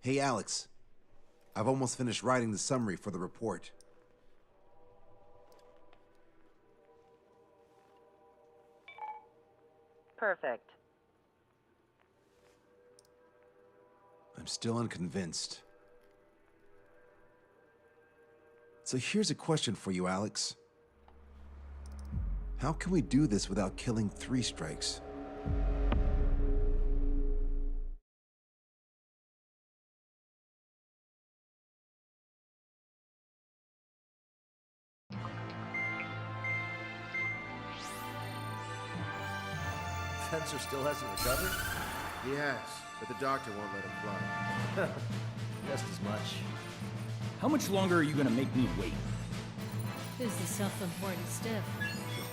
Hey, Alex. I've almost finished writing the summary for the report. Perfect. I'm still unconvinced. So here's a question for you, Alex. How can we do this without killing 3 strikes? Spencer still hasn't recovered? He has, but the doctor won't let him fly. Just as much. How much longer are you gonna make me wait? Who's the self-important stiff?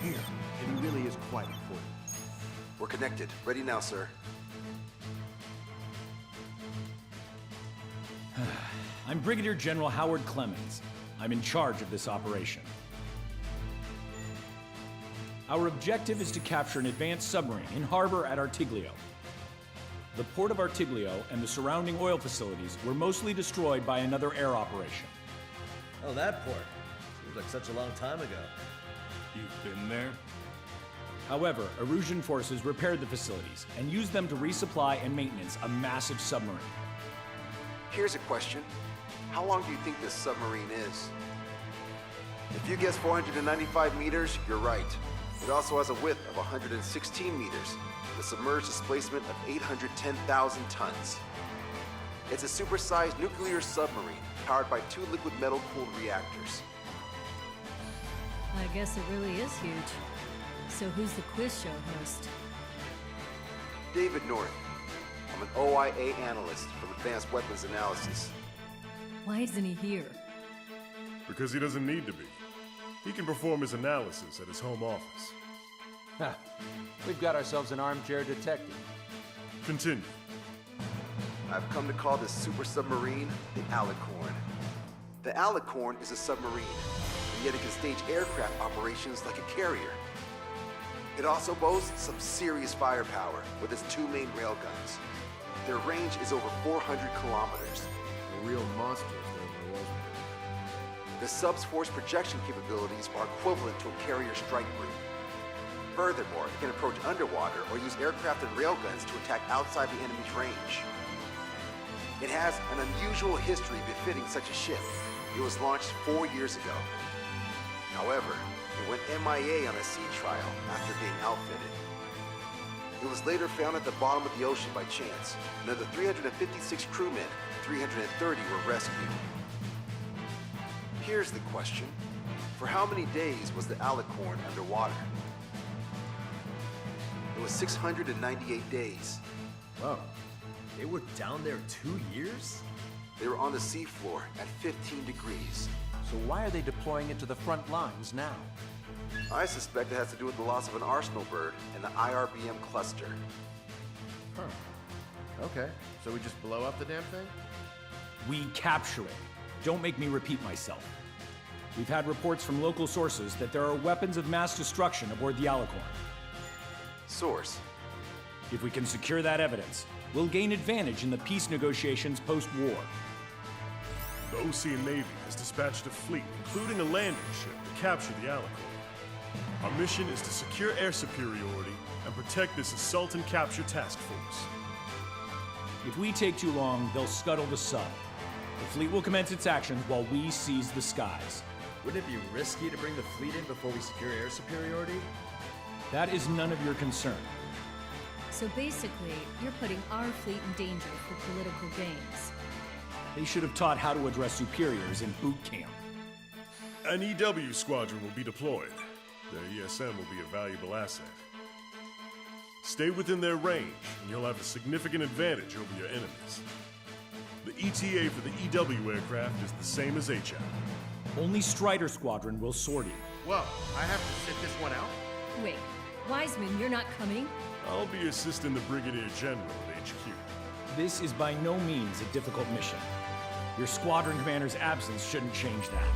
You're here, and he really is quite important. We're connected. Ready now, sir. I'm Brigadier General Howard Clemens. I'm in charge of this operation. Our objective is to capture an advanced submarine in harbor at Artiglio. The port of Artiglio and the surrounding oil facilities were mostly destroyed by another air operation. Oh, that port. Seems like such a long time ago. You've been there? However, Erusian forces repaired the facilities and used them to resupply and maintenance a massive submarine. Here's a question. How long do you think this submarine is? If you guess 495 meters, you're right. It also has a width of 116 meters, with a submerged displacement of 810,000 tons. It's a supersized nuclear submarine powered by 2 liquid metal-cooled reactors. I guess it really is huge. So who's the quiz show host? David North. I'm an OIA analyst from Advanced Weapons Analysis. Why isn't he here? Because he doesn't need to be. He can perform his analysis at his home office. Ha! We've got ourselves an armchair detective. Continue. I've come to call this super submarine the Alicorn. The Alicorn is a submarine, and yet it can stage aircraft operations like a carrier. It also boasts some serious firepower with its 2 main railguns. Their range is over 400 kilometers. A real monster if there ever was one. The sub's force projection capabilities are equivalent to a carrier strike group. Furthermore, it can approach underwater or use aircraft and railguns to attack outside the enemy's range. It has an unusual history befitting such a ship. It was launched 4 years ago. However, it went MIA on a sea trial after being outfitted. It was later found at the bottom of the ocean by chance, and of the 356 crewmen, 330 were rescued. Here's the question. For how many days was the Alicorn underwater? It was 698 days. Whoa. They were down there 2 years? They were on the seafloor at 15 degrees. So why are they deploying it to the front lines now? I suspect it has to do with the loss of an arsenal bird in the IRBM cluster. Huh. Okay, so we just blow up the damn thing? We capture it. Don't make me repeat myself. We've had reports from local sources that there are weapons of mass destruction aboard the Alicorn. Source. If we can secure that evidence, we'll gain advantage in the peace negotiations post-war. The Osean Navy has dispatched a fleet, including a landing ship, to capture the Alicorn. Our mission is to secure air superiority and protect this assault and capture task force. If we take too long, they'll scuttle the sub. The fleet will commence its actions while we seize the skies. Wouldn't it be risky to bring the fleet in before we secure air superiority? That is none of your concern. So basically, you're putting our fleet in danger for political gains. They should have taught how to address superiors in boot camp. An EW squadron will be deployed. Their ESM will be a valuable asset. Stay within their range, and you'll have a significant advantage over your enemies. The ETA for the EW aircraft is the same as HAP. Only Strider Squadron will sortie. Whoa, I have to sit this one out? Wait, Wiseman, you're not coming? I'll be assisting the Brigadier General at HQ. This is by no means a difficult mission. Your squadron commander's absence shouldn't change that.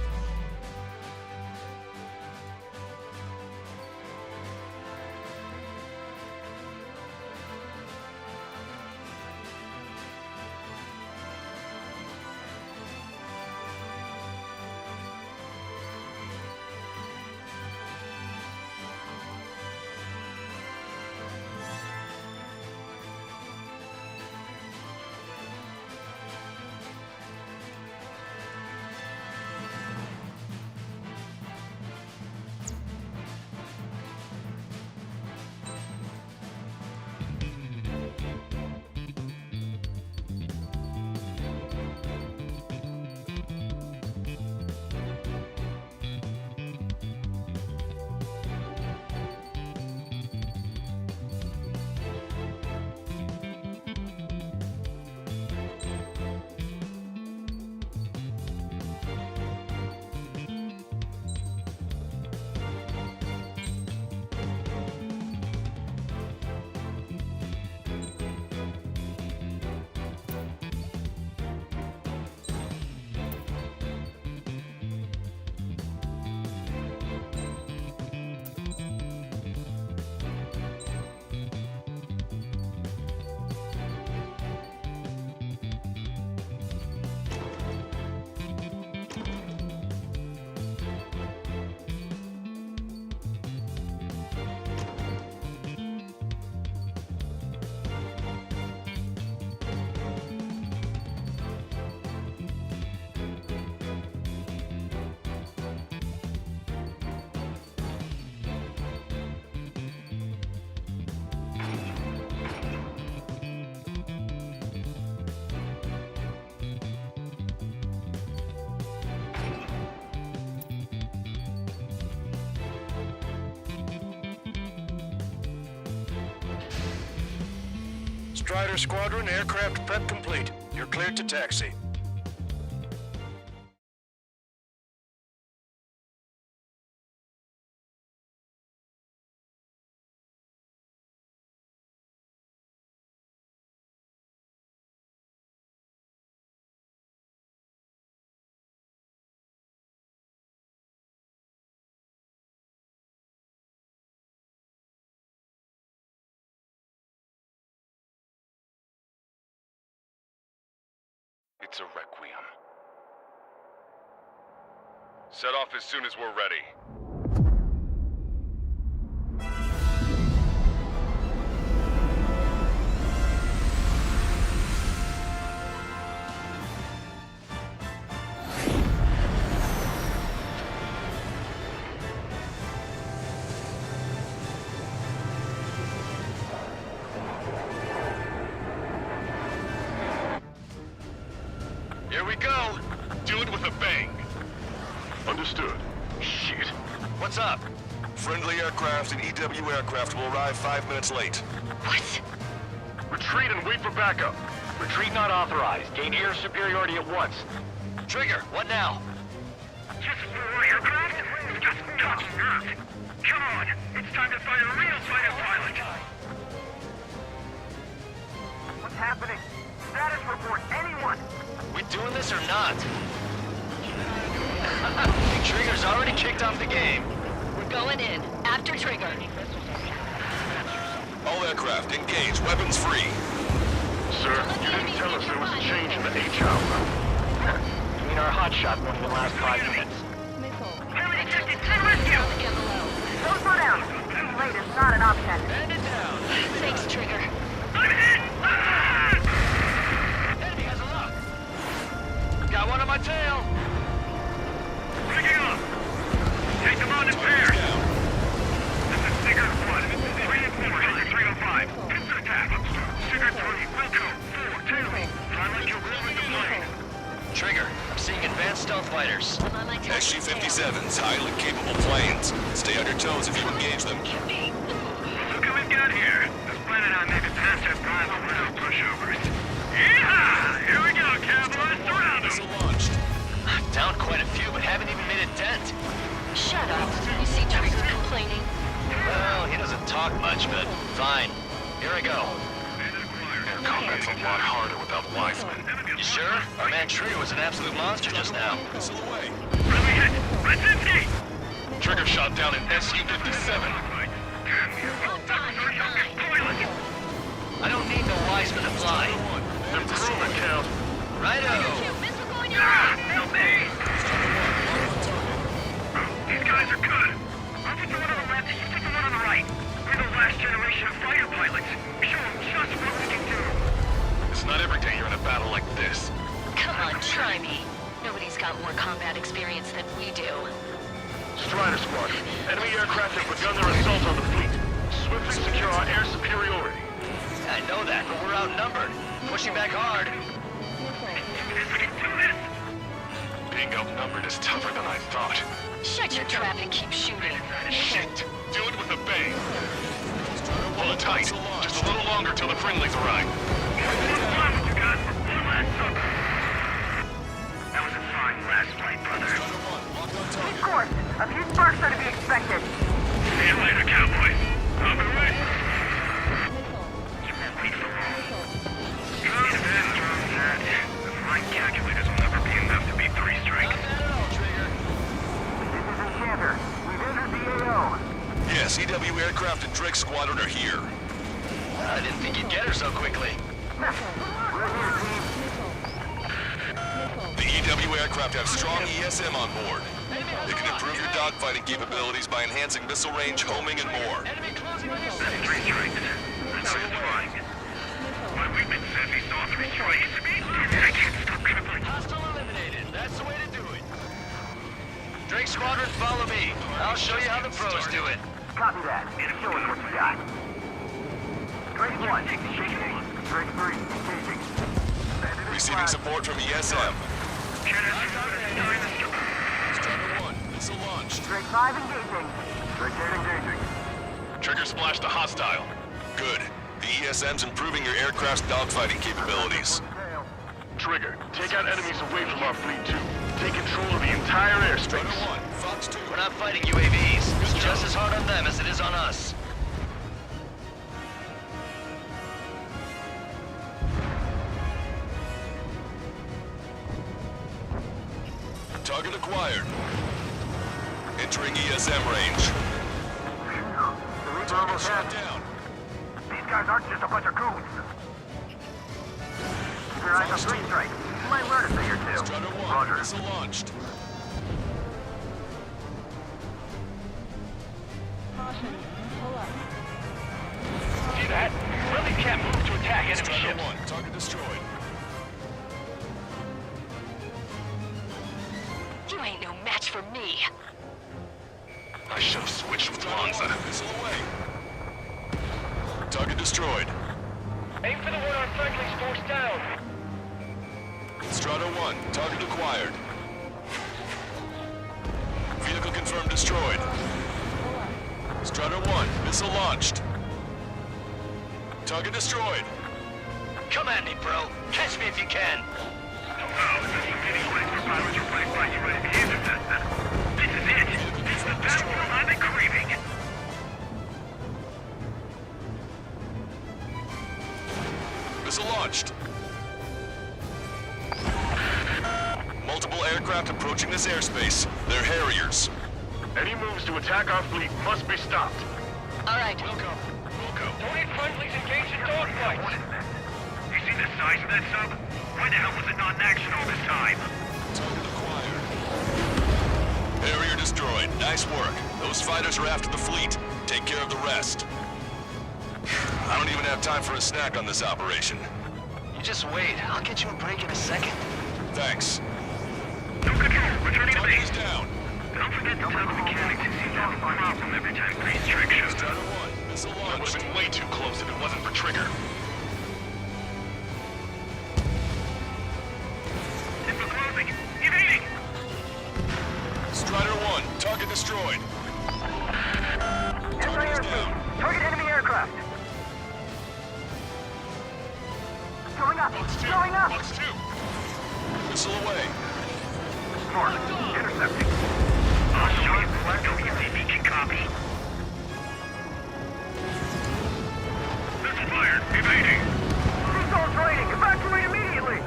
Strider Squadron, aircraft prep complete. You're cleared to taxi. It's a requiem. Set off as soon as we're ready. Here we go! Do it with a bang! Understood. Shit. What's up? Friendly aircraft and EW aircraft will arrive 5 minutes late. What? Retreat and wait for backup. Retreat not authorized. Gain air superiority at once. Trigger, what now? Just 4 aircraft? Just talking Earth. Come on, it's time to fight a real fighter pilot. What's happening? Status report, anyone? We doing this or not? Trigger's already kicked off the game. We're going in. After Trigger. All aircraft, engage. Weapons free. Sir, you didn't tell us there was a change in the H-hour. You mean our hotshot won in the last 5 minutes? Enemy detected! To the rescue! Don't slow down. Too late is not an option. Bend it down. Thanks, Trigger. I'm hit! Ah! Enemy has a lock. Got one on my tail. Picking up! Take them on in pairs! This is Sigurd 1. 3 and 4, heading 305. Instant attack! Sigurd 3, Wilco, 4, tailing. Sound like you're moving the plane. Trigger, I'm seeing advanced stealth fighters. SG-57s, highly capable planes. Stay on your toes if you engage them. Look who we've got here. I was planning on maybe faster rival rail pushovers. Yeehaw! Here we go, cowboys. Surround them! Missile launched. Down quite a few, but haven't even made a dent. Shut up. You see Trigger complaining? Well, he doesn't talk much, but fine. Here I go. Air combat's a lot harder without Wiseman. You sure? Our man Trigger was an absolute monster just now. Missile away. Friendly hit! Brzezinski! Trigger shot down an SU-57. I don't need no Wiseman to fly. Improvement count. Righto. Ah! Help me! These guys are good. I'll take the one on the left, you take the one on the right. We're the last generation of fighter pilots. Show them just what we can do. It's not every day you're in a battle like this. Come on, try me. Nobody's got more combat experience than we do. Strider Squadron. Enemy aircraft have begun their assault on the fleet. Swiftly secure our air superiority. I know that, but we're outnumbered. Pushing back hard. We can do this! Being outnumbered is tougher than I thought. Shut your trap and keep shooting. Shit! Do it with a bang! Hold it tight. Just a little longer till the friendlies arrive. You got one last sucker. That was a fine last fight, brother. Keep course. A few sparks are to be expected. See you later, cowboy. I'll be right. Wait for long. Drone that, drone that. The flight calculators will never be enough to beat 3 strike. This is Enchanter. We've entered the AO. Yes, EW aircraft and Drake Squadron are here. I didn't think you'd get her so quickly. We're here, team. The EW aircraft have strong ESM on board. They can improve your dogfighting capabilities by enhancing missile range, homing, and more. That's 3 strikes. That's fine. My wingman says he saw 3 strikes. I can't stop trembling. Hostile eliminated. That's the way to do it. Drake Squadron, follow me. I'll show you how the pros do it. Copy that. Show us what you got. Drake 1. Drake 3. Engaging. Receiving support from ESM. Strider 1, missile launched. Drake 5 engaging. Drake 8 engaging. Trigger splashed a hostile. Good. The ESM's improving your aircraft's dogfighting capabilities. Trigger, take out enemies away from our fleet too. Take control of the entire airspace. Strider 1, Fox 2. We're not fighting UAVs. It's just as hard on them as it is on us. Target acquired. Entering ESM range. Target shot down. These guys aren't just a bunch of goons. Keep your eyes on 3 strikes. You might learn a thing or two. Strider 1, Roger. missile launched. See that? Friendly can't move to attack enemy Strider ships. 1, target destroyed. You ain't no match for me. I should have switched with Lanza. Missile away. Target destroyed. Aim for the one our friendly's forced down. Strata 1, target acquired. Vehicle confirmed destroyed. Strata 1, missile launched. Target destroyed. Come at me, bro. Catch me if you can. This is it. This is the battlefield I've been craving. Missile launched. Multiple air aircraft approaching this airspace. They're Harriers. Any moves to attack our fleet must be stopped. All right. Wilco. Don't need friendlies engaged in dogfights. You see the size of that sub? Why the hell was it not in action all this time? Target acquired. Harrier destroyed. Nice work. Those fighters are after the fleet. Take care of the rest. I don't even have time for a snack on this operation. You just wait. I'll get you a break in a second. Thanks. No control. Returning to Target base. is down. Don't forget to tell the mechanics he seems to have a problem every time Green Strike shows up. Strider 1. Missile That launched. would have been way too close if it wasn't for Trigger. It's closing. Evading. Strider 1. Target destroyed. Target is down. Target enemy aircraft. Going up. Going up. Box 2. Missile away. Mark. Intercepting. WCB can copy. Missile fired. Evading. Resource rating. Evacuate immediately.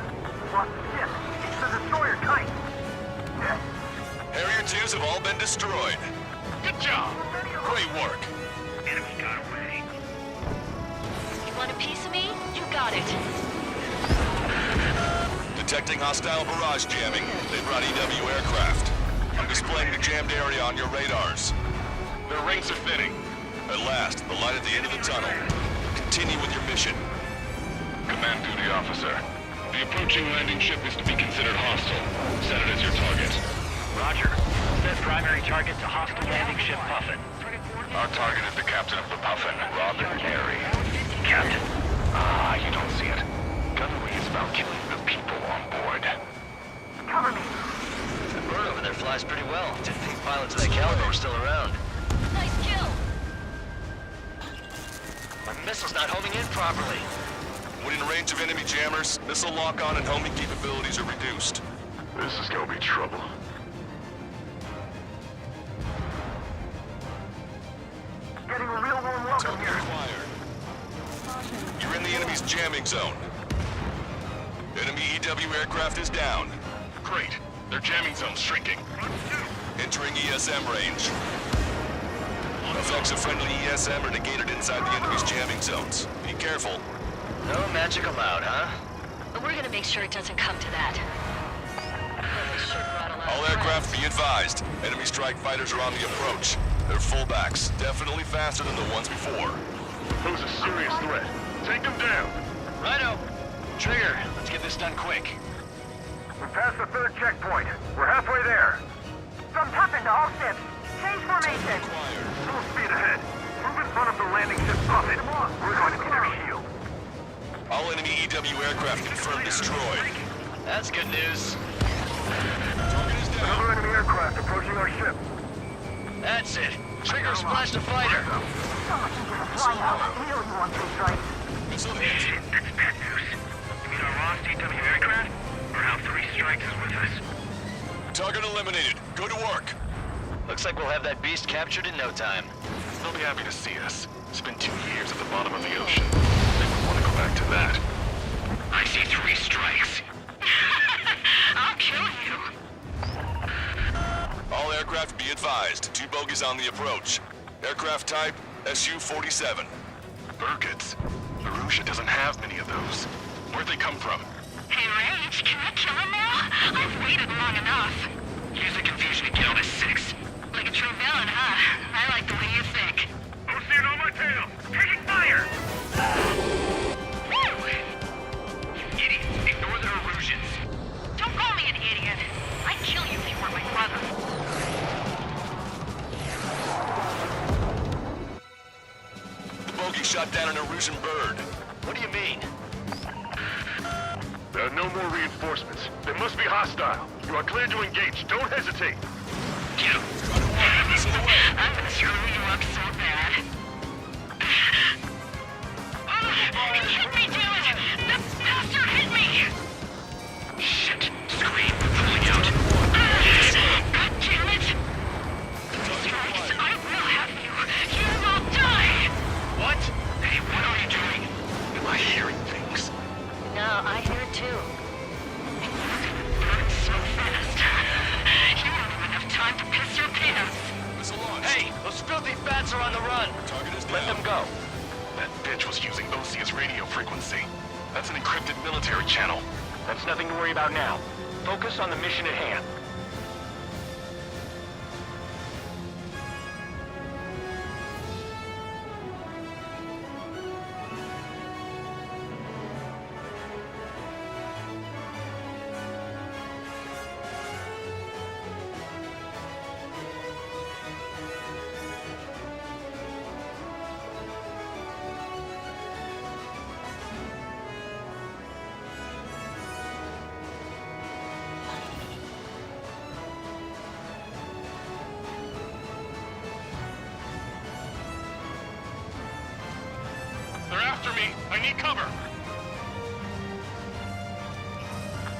Lost the ship. The destroyer tight. Harrier 2s have all been destroyed. Good job. Great work. Enemy got away. You want a piece of me? You got it. Detecting hostile barrage jamming. They brought EW aircraft. I'm displaying the jammed area on your radars. Their rings are thinning. At last, the light at the end of the tunnel. Continue with your mission. Command duty officer. The approaching landing ship is to be considered hostile. Set it as your target. Roger. Set primary target to hostile landing ship Puffin. Our target is the captain of the Puffin, Robin Carey. Captain. Ah, you don't see it. Gunnery is about killing the people on board. Cover me. The bird over there flies pretty well. Didn't think pilots of that caliber were still around. Nice kill. My missile's not homing in properly. When in range of enemy jammers, missile lock-on and homing capabilities are reduced. This is gonna be trouble. Getting a real warm welcome Target here. acquired. You're in the enemy's jamming zone. Enemy EW aircraft is down. Great. Their jamming zone's shrinking. Entering ESM range. Effects of friendly ESM are negated inside the enemy's jamming zones. Be careful. No magic allowed, huh? But we're gonna make sure it doesn't come to that. All aircraft be advised. Enemy strike fighters are on the approach. They're fullbacks, definitely faster than the ones before. Pose a serious threat. Take them down. Righto. Trigger, let's get this done quick. We passed the third checkpoint. We're halfway there. From Puffin to all ships. Change formation. Full speed ahead. Move in front of the landing ship Puffin. We're going to be their shield. All enemy EW aircraft confirmed destroyed. That's good news. Target is down. Another enemy aircraft approaching our ship. That's it. Trigger splashed a fighter. Someone can get a fly out. Really want to strike. Missile hit. That's bad news. You mean our lost EW aircraft? Or how 3 Strikes is with us? Target eliminated. Go to work. Looks like we'll have that beast captured in no time. They'll be happy to see us. Spent 2 years at the bottom of the ocean. They would want to go back to that. I see 3 Strikes. I'll kill you. All aircraft be advised. 2 bogies on the approach. Aircraft type, Su-47. Burkitts. Arusha doesn't have many of those. Where'd they come from? Hey, Rage, can I kill him now? I've waited long enough. Use the confusion to kill this 6. Like a true villain, huh? I like the way you think. I'm seeing on my tail. Taking fire! Woo! Idiots, ignore the Erusians. Don't call me an idiot. I'd kill you if you weren't my brother. The bogey shot down an Erusian bird. What do you mean? There are no more reinforcements. They must be hostile. You are cleared to engage. Don't hesitate. You. I'm gonna screw you up so bad. Oh, he hit me, damn it! The bastard hit me! Shit. Scream. Pulling out. God damn it! Strikes, I will have you. You will die! What? Hey, what are you doing? Am I hearing things? No, I hear it too. Burn so fast. Those filthy bats are on the run. Target is Let down. them go. That bitch was using Osia's radio frequency. That's an encrypted military channel. That's nothing to worry about now. Focus on the mission at hand. They're after me. I need cover.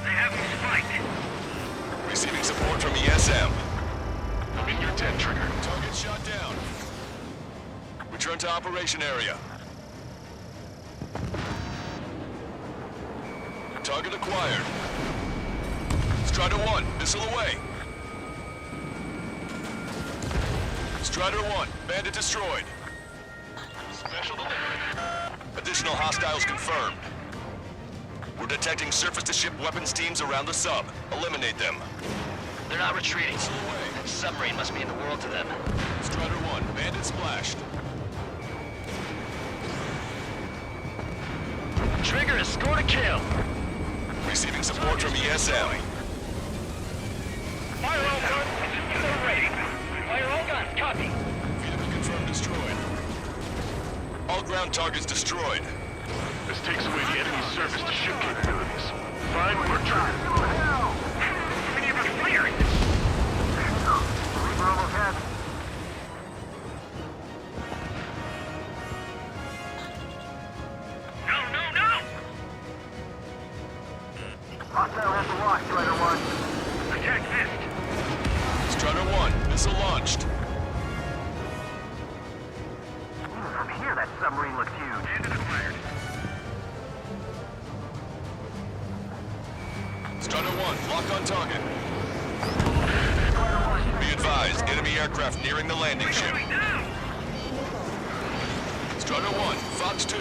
They have me spiked. Receiving support from ESM. I'm in your tent, Trigger. Target shot down. Return to operation area. Target acquired. Strider 1, missile away. Strider 1, bandit destroyed. Special delivery. Additional hostiles confirmed. We're detecting surface-to-ship weapons teams around the sub. Eliminate them. They're not retreating. Missile away. That submarine must be in the world to them. Strider 1, bandit splashed. Trigger has scored a kill. Receiving support from ESM. Fire all guns. They're ready. Fire all guns. Copy. Vehicle confirmed destroyed. All ground targets destroyed. This takes away the enemy's surface-to-ship capabilities. Fine work, Trigger. Many of us firing. We're almost ahead. No, no, no! Hostile has the lock, Strider 1. Attack missed. Strider 1, missile launched. Even from here, that submarine looks huge. Bandit acquired. Strider 1, lock on target. Be advised, enemy aircraft nearing the landing ship. Going down! Strider 1, Fox 2.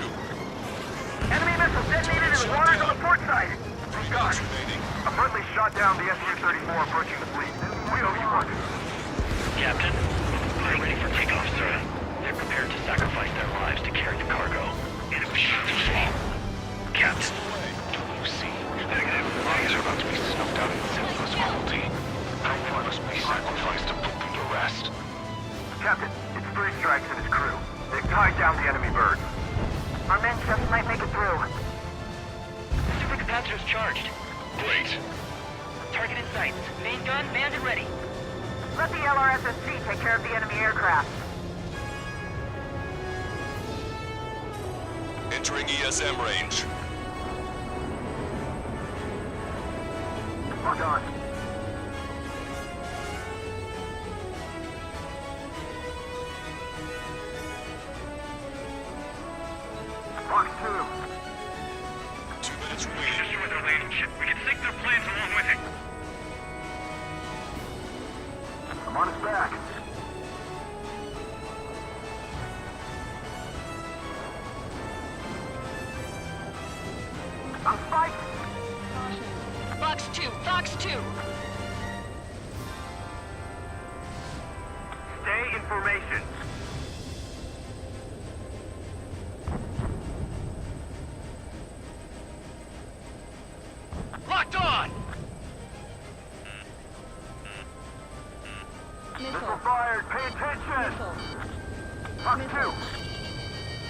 Enemy missile detonated in the waters on the port side. Shots remaining. A friendly shot down the SU-34 approaching the fleet. We owe you one. Captain, they're ready for takeoff, sir. They're prepared to sacrifice their lives to carry the cargo. Enemy shots fall. Captain, WC. Negative. Bodies are about to be snuffed out in senseless cruelty. How far must be sacrificed to put them to rest? Captain, it's 3 strikes and his crew. They've tied down the enemy bird. Our men just might make it through. supercapacitor's charged. Great. Target in sight. Main gun manned and ready. Let the LRSSC take care of the enemy aircraft. Entering ESM range. Lock on. Fox 2. 2 minutes remaining. Destroy their landing ship. We can sink their planes along with it. I'm on his back. I'm spiked. Fox 2, Fox 2. Stay in formation. Locked on! Missile fired. Pay attention. Fox 2.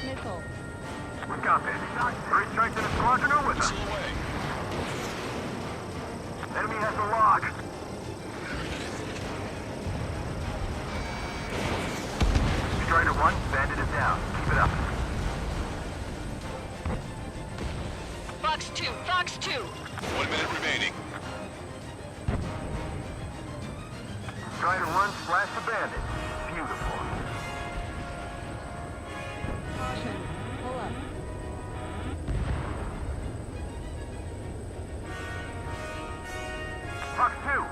Missile. We got this. 3 strikes in a squadron are with us. Missile away. Enemy has the lock. Strider 1, bandit is down. Keep it up. Fox 2, Fox 2. 1 minute remaining. Strider 1 splash the bandit. Beautiful. Caution. Pull up. Fox 2.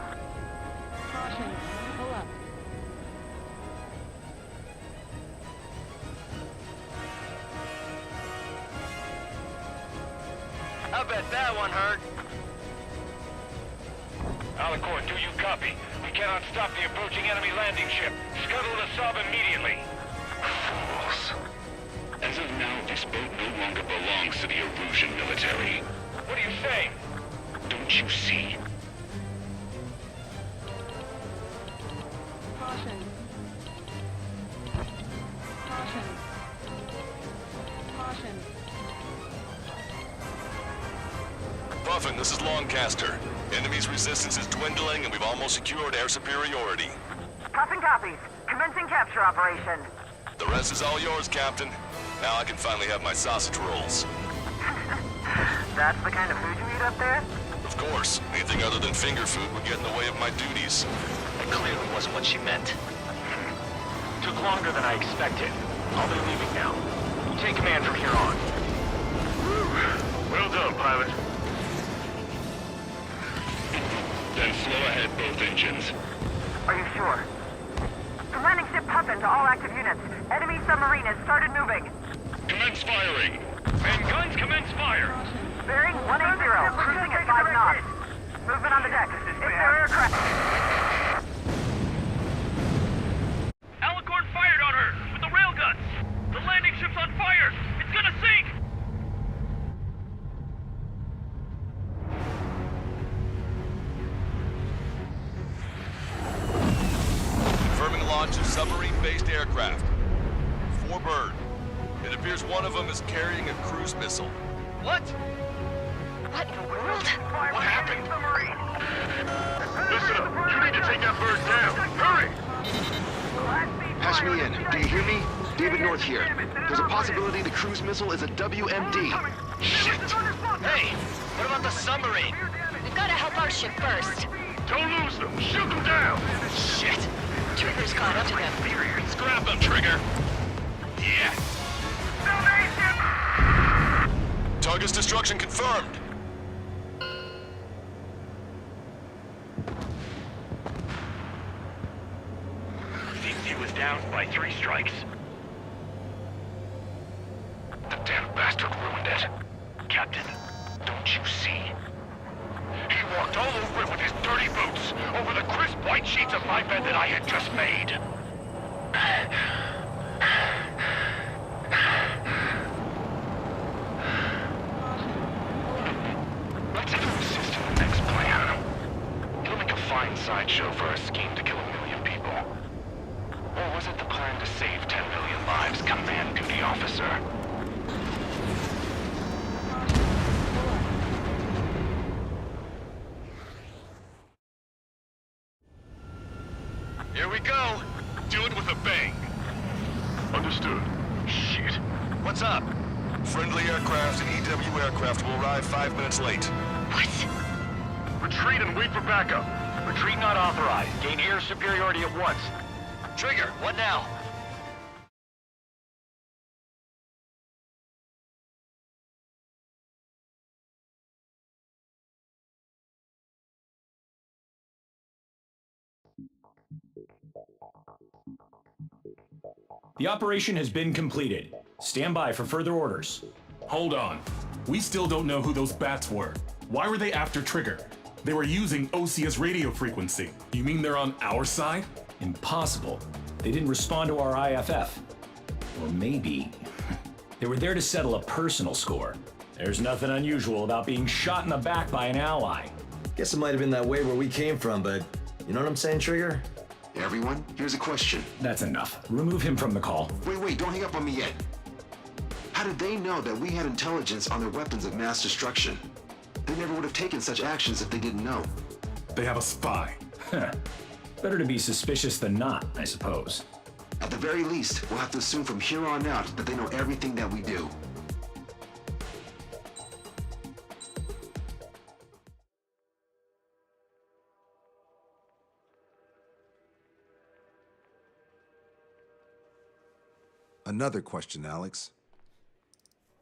Caution. Pull up. I bet that one hurt. Alicorn, do you copy? We cannot stop the approaching enemy landing ship. Scuttle the sub immediately. Fools. As of now, this boat no longer belongs to the Erusian military. What are you saying? Don't you see? Caution. Caution. Caution. Puffin, this is Longcaster. Enemy's resistance is dwindling and we've almost secured air superiority. Puffin copies. Commencing capture operation. The rest is all yours, Captain. Now I can finally have my sausage rolls. That's the kind of food you eat up there? Of course. Anything other than finger food would get in the way of my duties. That clearly wasn't what she meant. Took longer than I expected. I'll be leaving now. Take command from here on. Well done, pilot. Then slow ahead both engines. Are you sure? Commanding ship Puffin to all active units. Enemy submarine has started moving. Commence firing. And guns commence fire. Bearing 180, cruising at 5 knots. Movement on the deck. It's their aircraft. Alicorn fired on her with the railguns. The landing ship's on fire. It's gonna sink. Confirming launch of submarine-based aircraft. 4 bird. It appears one of them is carrying a cruise missile. What? What in the world? What happened? Listen up. You need to take that bird down. Hurry! Patch me in. Do you hear me? David North here. There's a possibility the cruise missile is a WMD. Shit! Hey, what about the submarine? We've got to help our ship first. Don't lose them. Shoot them down. Shit! Trigger's caught up to them. Scrap them, Trigger. Yes! Target's destruction confirmed. DC was down by 3 strikes. The damn bastard ruined it. Captain, Don't you see? He walked all over it with his dirty boots, over the crisp white sheets of my bed that I had just made. Let's insist on the next plan. It'll make a fine sideshow for a scheme to kill 1 million people. Or was it the plan to save 10 million lives, command duty officer? Here we go. Do it with a bang. understood. Shit. What's up? Friendly aircraft and EW aircraft will arrive 5 minutes late. What? Retreat and wait for backup. Retreat not authorized. Gain air superiority at once. Trigger, what now? The operation has been completed. Stand by for further orders. Hold on. We still don't know who those bats were. Why were they after Trigger? They were using Osea's radio frequency. You mean they're on our side? Impossible. They didn't respond to our IFF. Or maybe they were there to settle a personal score. There's nothing unusual about being shot in the back by an ally. Guess it might have been that way where we came from, but you know what I'm saying, Trigger? Everyone, here's a question. That's enough. Remove him from the call. Wait, don't hang up on me yet. How did they know that we had intelligence on their weapons of mass destruction? They never would have taken such actions if they didn't know. They have a spy. Better to be suspicious than not, I suppose. At the very least, we'll have to assume from here on out that they know everything that we do. Another question, Alex.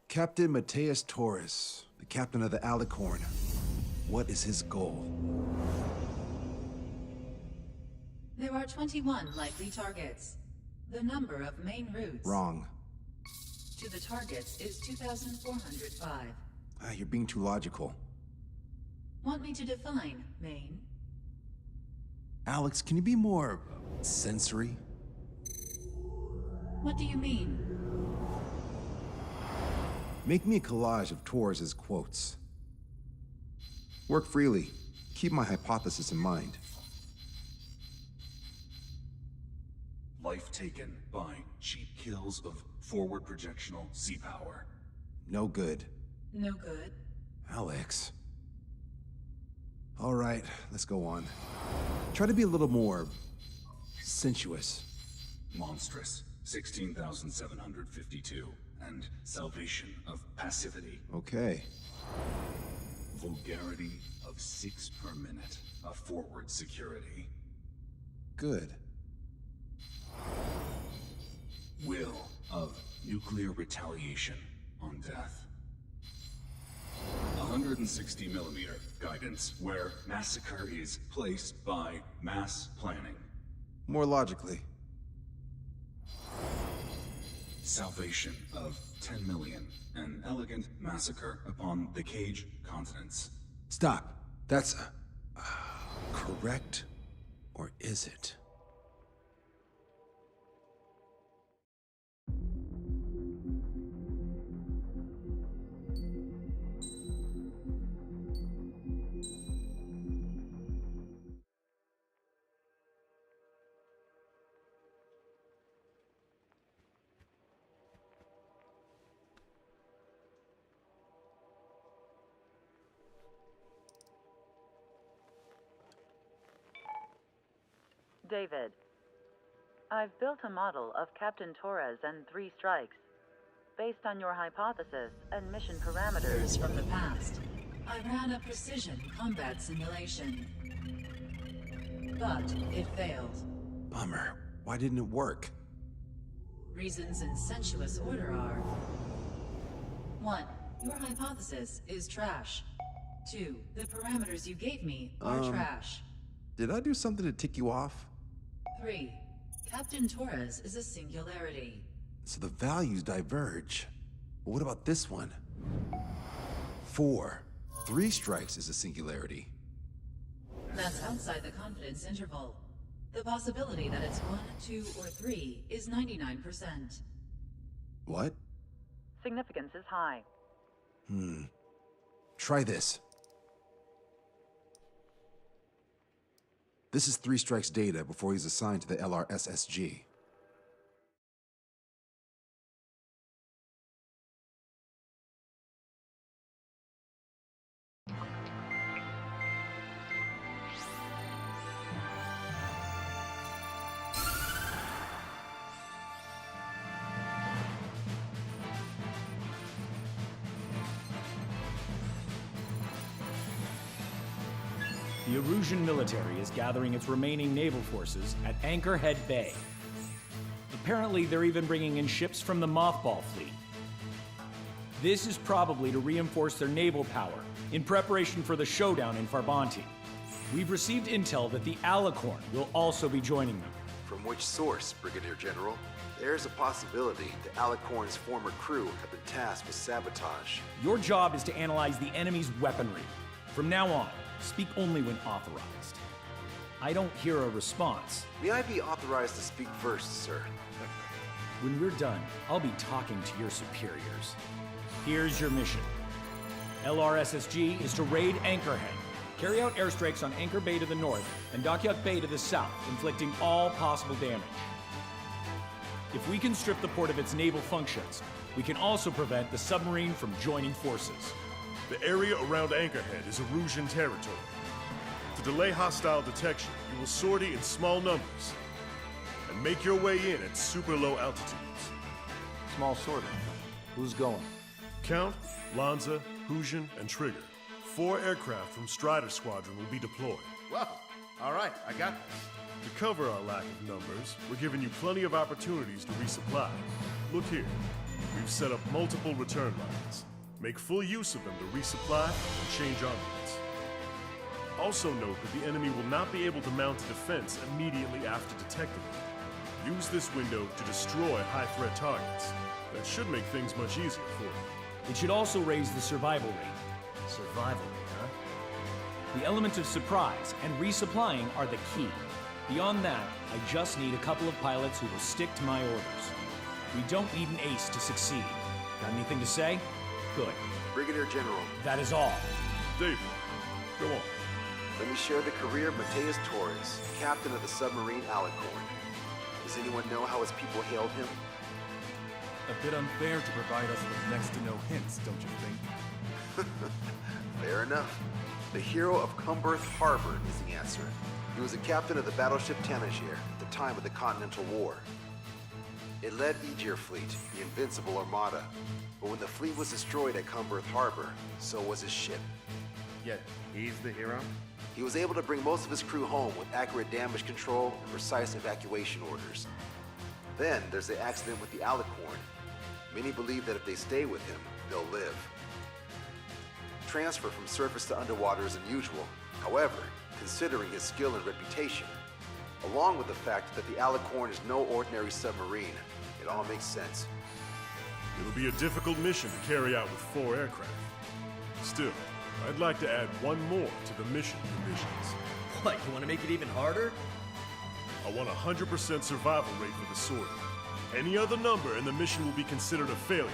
Captain Mateus Torres, the captain of the Alicorn. What is his goal? There are 21 likely targets. The number of main routes Wrong. to the targets is 2,405. You're being too logical. Want me to define, Maine? Alex, can you be more sensory? What do you mean? Make me a collage of Torres's quotes. Work freely. Keep my hypothesis in mind. Life taken by cheap kills of forward projectional sea power. No good. No good. Alex. All right, let's go on. Try to be a little more sensuous. Monstrous, 16,752. And salvation of passivity. Okay. Vulgarity of 6 per minute. A forward security. Good. Will of nuclear retaliation on death. 160 millimeter guidance where massacre is placed by mass planning. More logically. Salvation of 10 million. An elegant massacre upon the Cage continents. Stop. That's correct, or is it? David, I've built a model of Captain Torres and 3 strikes, based on your hypothesis and mission parameters. From the past, I ran a precision combat simulation. But it failed. Bummer. Why didn't it work? Reasons in sensuous order are: 1. Your hypothesis is trash. 2. The parameters you gave me are trash. Did I do something to tick you off? 3. Captain Torres is a singularity. So the values diverge. But what about this one? 4. 3 strikes is a singularity. That's outside the confidence interval. The possibility that it's 1, 2, or 3 is 99%. What? Significance is high. Try this. This is 3 strikes data before he's assigned to the LRSSG. The Erusian military is gathering its remaining naval forces at Anchorhead Bay. Apparently, they're even bringing in ships from the Mothball fleet. This is probably to reinforce their naval power in preparation for the showdown in Farbanti. We've received intel that the Alicorn will also be joining them. From which source, Brigadier General? There's a possibility the Alicorn's former crew have been tasked with sabotage. Your job is to analyze the enemy's weaponry. From now on, speak only when authorized. I don't hear a response. May I be authorized to speak first, sir? When we're done, I'll be talking to your superiors. Here's your mission. LRSSG is to raid Anchorhead, carry out airstrikes on Anchor Bay to the north and Dockyuk Bay to the south, inflicting all possible damage. If we can strip the port of its naval functions, we can also prevent the submarine from joining forces. The area around Anchorhead is Erusian territory. To delay hostile detection, you will sortie in small numbers and make your way in at super low altitudes. Small sortie. Who's going? Count, Lanza, Hujan, and Trigger. 4 aircraft from Strider Squadron will be deployed. Well, all right, I got this. To cover our lack of numbers, we're giving you plenty of opportunities to resupply. Look here. We've set up multiple return lines. Make full use of them to resupply and change armaments. Also note that the enemy will not be able to mount a defense immediately after detecting them. Use this window to destroy high-threat targets. That should make things much easier for you. It should also raise the survival rate. Survival rate, huh? The element of surprise and resupplying are the key. Beyond that, I just need a couple of pilots who will stick to my orders. We don't need an ace to succeed. Got anything to say? Good. Brigadier General. That is all. David, go on. Let me share the career of Mateus Torres, captain of the submarine Alicorn. Does anyone know how his people hailed him? A bit unfair to provide us with next to no hints, don't you think? Fair enough. The hero of Cumberth Harbor is the answer. He was a captain of the battleship Tanager at the time of the Continental War. It led Aegir Fleet, the Invincible Armada. But when the fleet was destroyed at Cumberth Harbor, so was his ship. Yet, he's the hero? He was able to bring most of his crew home with accurate damage control and precise evacuation orders. Then there's the accident with the Alicorn. Many believe that if they stay with him, they'll live. Transfer from surface to underwater is unusual. However, considering his skill and reputation, along with the fact that the Alicorn is no ordinary submarine, it all makes sense. It'll be a difficult mission to carry out with 4 aircraft. Still, I'd like to add one more to the mission conditions. What, you want to make it even harder? I want a 100% survival rate for the sortie. Any other number and the mission will be considered a failure.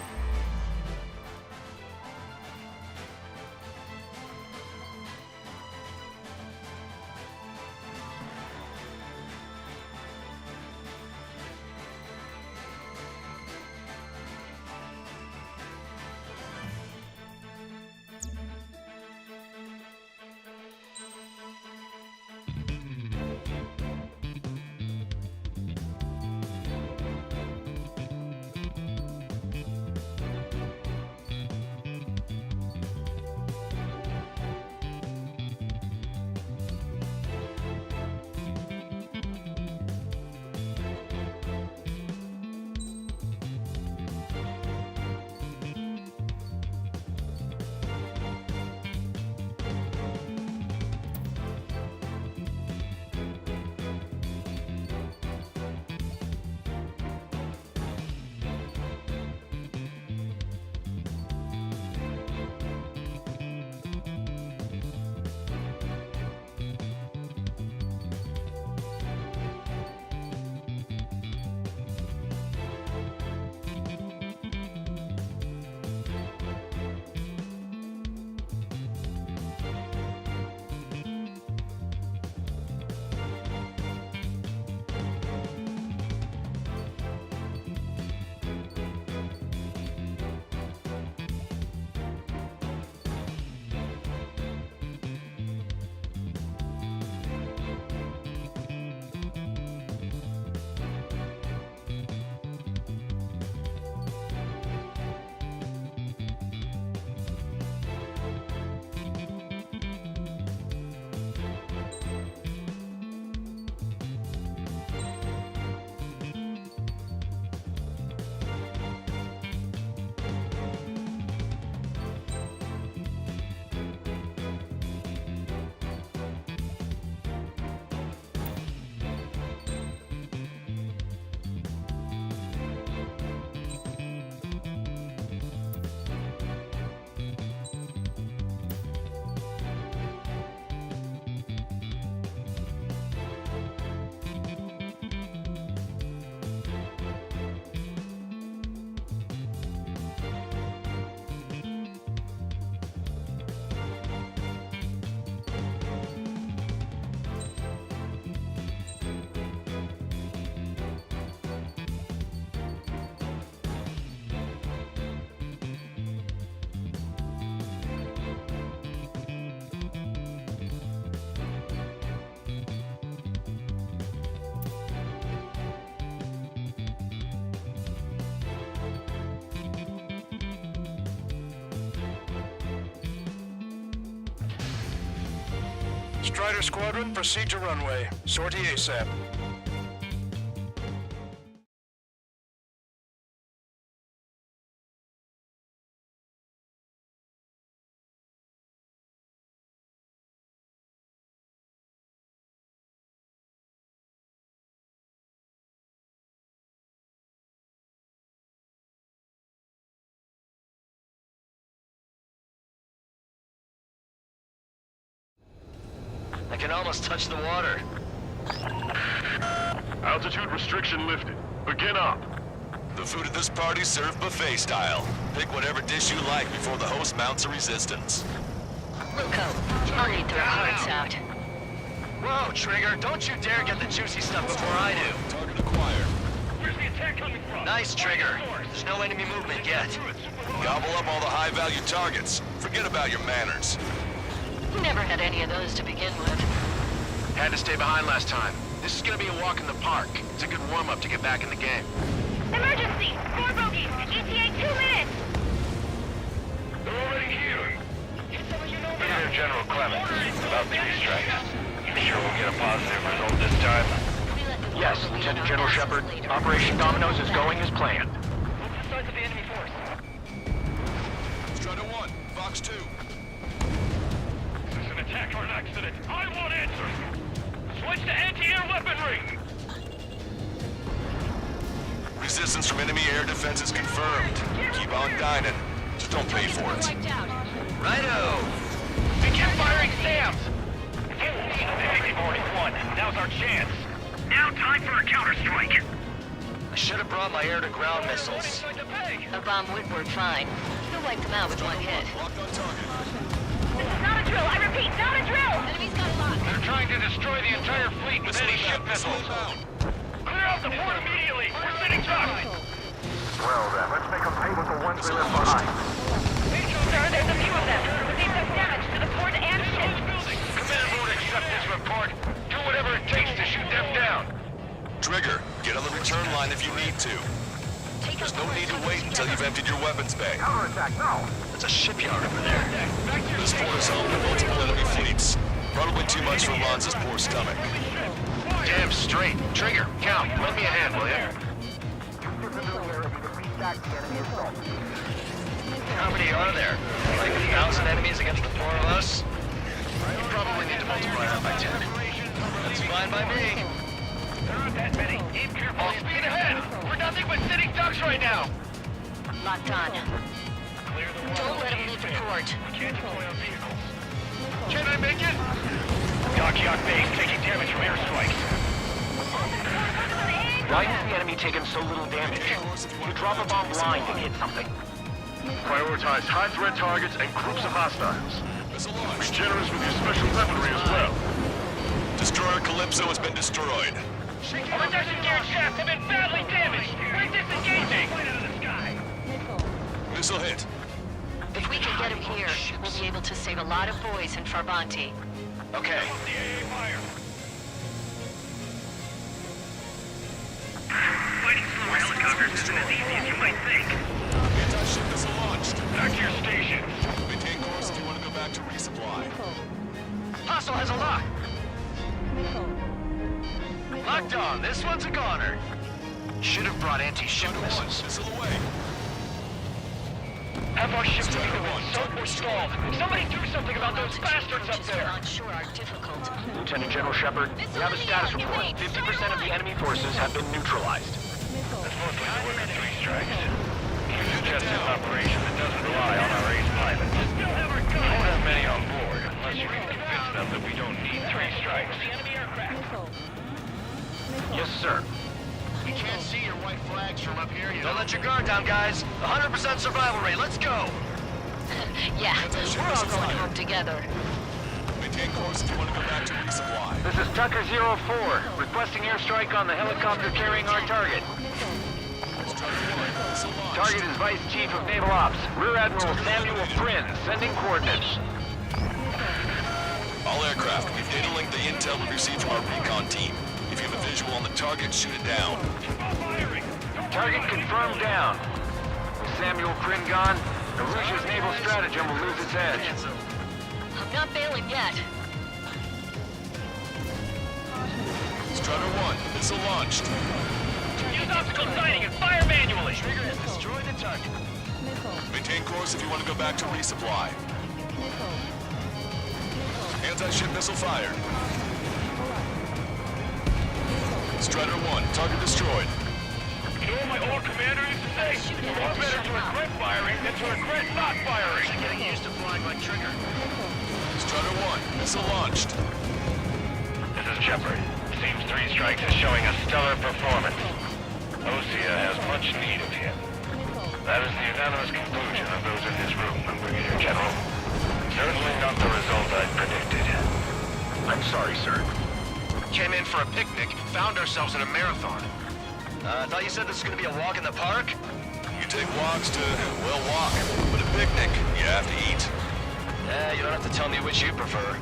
Strider Squadron, proceed to runway. Sortie ASAP. can almost touch the water. Altitude restriction lifted. Begin up. The food at this party's served buffet style. Pick whatever dish you like before the host mounts a resistance. Wilco, I'll need their hearts out. Whoa, Trigger, don't you dare get the juicy stuff before I do. Target acquired. Where's the attack coming from? Nice, Trigger. There's no enemy movement yet. Gobble up all the high-value targets. Forget about your manners. Never had any of those to begin with. Had to stay behind last time. This is gonna be a walk in the park. It's a good warm-up to get back in the game. Emergency! 4 bogeys! ETA 2 minutes! They're already here! Lieutenant General Clemens, about 3 strikes. You sure we'll get a positive result this time? Yes, Lieutenant General Shepard. Operation Dominoes is going as planned. What's the size of the enemy force? Strider 1, Fox 2. Is this an attack or an accident? I want answers! Switch to anti-air weaponry! Resistance from enemy air defense is confirmed. Keep on dining. Just don't pay for it. Righto! Begin firing SAMs! They've already won. Now's our chance. Now time for a counterstrike. I should have brought my air-to-ground missiles. A bomb would work fine. You'll wipe them out with one hit. This is not a drill. I repeat, not a drill! Enemy's got a lock. They're trying to destroy the entire fleet with anti-ship missiles. Clear out the port immediately! We're sitting ducks! Well then, let's make them pay with the ones we left behind. Sir, there's a few of them. We've done damage to the port and ship. Command won't accept this report. Do whatever it takes to shoot them down. Trigger, get on the return line if you need to. There's no need to wait until you've emptied your weapons bag. Counterattack, no! There's a shipyard over there. This port is home to multiple enemy fleets. Probably too much for Lanza's poor stomach. Damn straight. Trigger, count. Lend me a hand, will you? How many are there? Like 1,000 enemies against the 4 of us? You probably need to multiply that by 10. That's fine by me. There aren't that many. Aim careful. All speed ahead! We're nothing but sitting ducks right now! Locked on. Don't let him leave the port. Can't deploy our vehicles. Can I make it? Yak base taking damage from airstrikes. Why is the enemy taking so little damage? You drop a bomb blind and hit something. Prioritize high-threat targets and groups of hostiles. Be generous with your special weaponry as well. Destroyer Calypso has been destroyed. Our reduction gear and shaft have been badly damaged! We're disengaging! Missile hit. If we can get him here, we'll be able to save a lot of boys in Farbanti. Okay. Fighting slow helicopters isn't as easy as you might think. Anti-ship missile launched. Back to your stations. Maintain course if you want to go back to resupply. Hostile has a lock. Locked on. This one's a goner. Should have brought anti-ship missiles. Missile away. Have our ship soaked or stalled. Somebody do something about those bastards up there! Onshore are difficult. Lieutenant General Shepard, we have a status report. 50% of the enemy forces have been neutralized. That's mostly the work of 3 strikes. You suggest an operation that doesn't rely on our ace pilots. We won't have many on board, unless you can convince them that we don't need 3 strikes. The enemy aircraft. Yes, sir. We can't see your white flags from up here. Don't let your guard down, guys. 100% survival rate. Let's go. Yeah, we're all going home together. Maintain course if you want to go back to resupply. This is Tucker 04, requesting airstrike on the helicopter carrying our target. Target is Vice Chief of Naval Ops, Rear Admiral Samuel Prynn, sending coordinates. All aircraft, we've data linked the intel we received from our recon team. If you have a visual on the target, shoot it down. Target confirmed down. With Samuel Prynn gone, Aruja's naval stratagem will lose its edge. I'm not bailing yet. Strider 1, missile launched. Use optical sighting and fire manually! Trigger has destroyed the target. Maintain course if you want to go back to resupply. Anti-ship missile fired. Strider 1, target destroyed. You know what my old commander used to say? More better to regret firing than to regret not firing! Getting used to flying like Trigger. Strider 1, missile launched. Shepard. Seems 3 Strikes is showing a stellar performance. Osea has much need of him. That is the unanimous conclusion of those in this room, Brigadier General. Certainly not the result I predicted. I'm sorry, sir. Came in for a picnic, found ourselves in a marathon. I thought you said this was gonna be a walk in the park? You take walks to, well, walk. But a picnic, you have to eat. Yeah, you don't have to tell me which you prefer.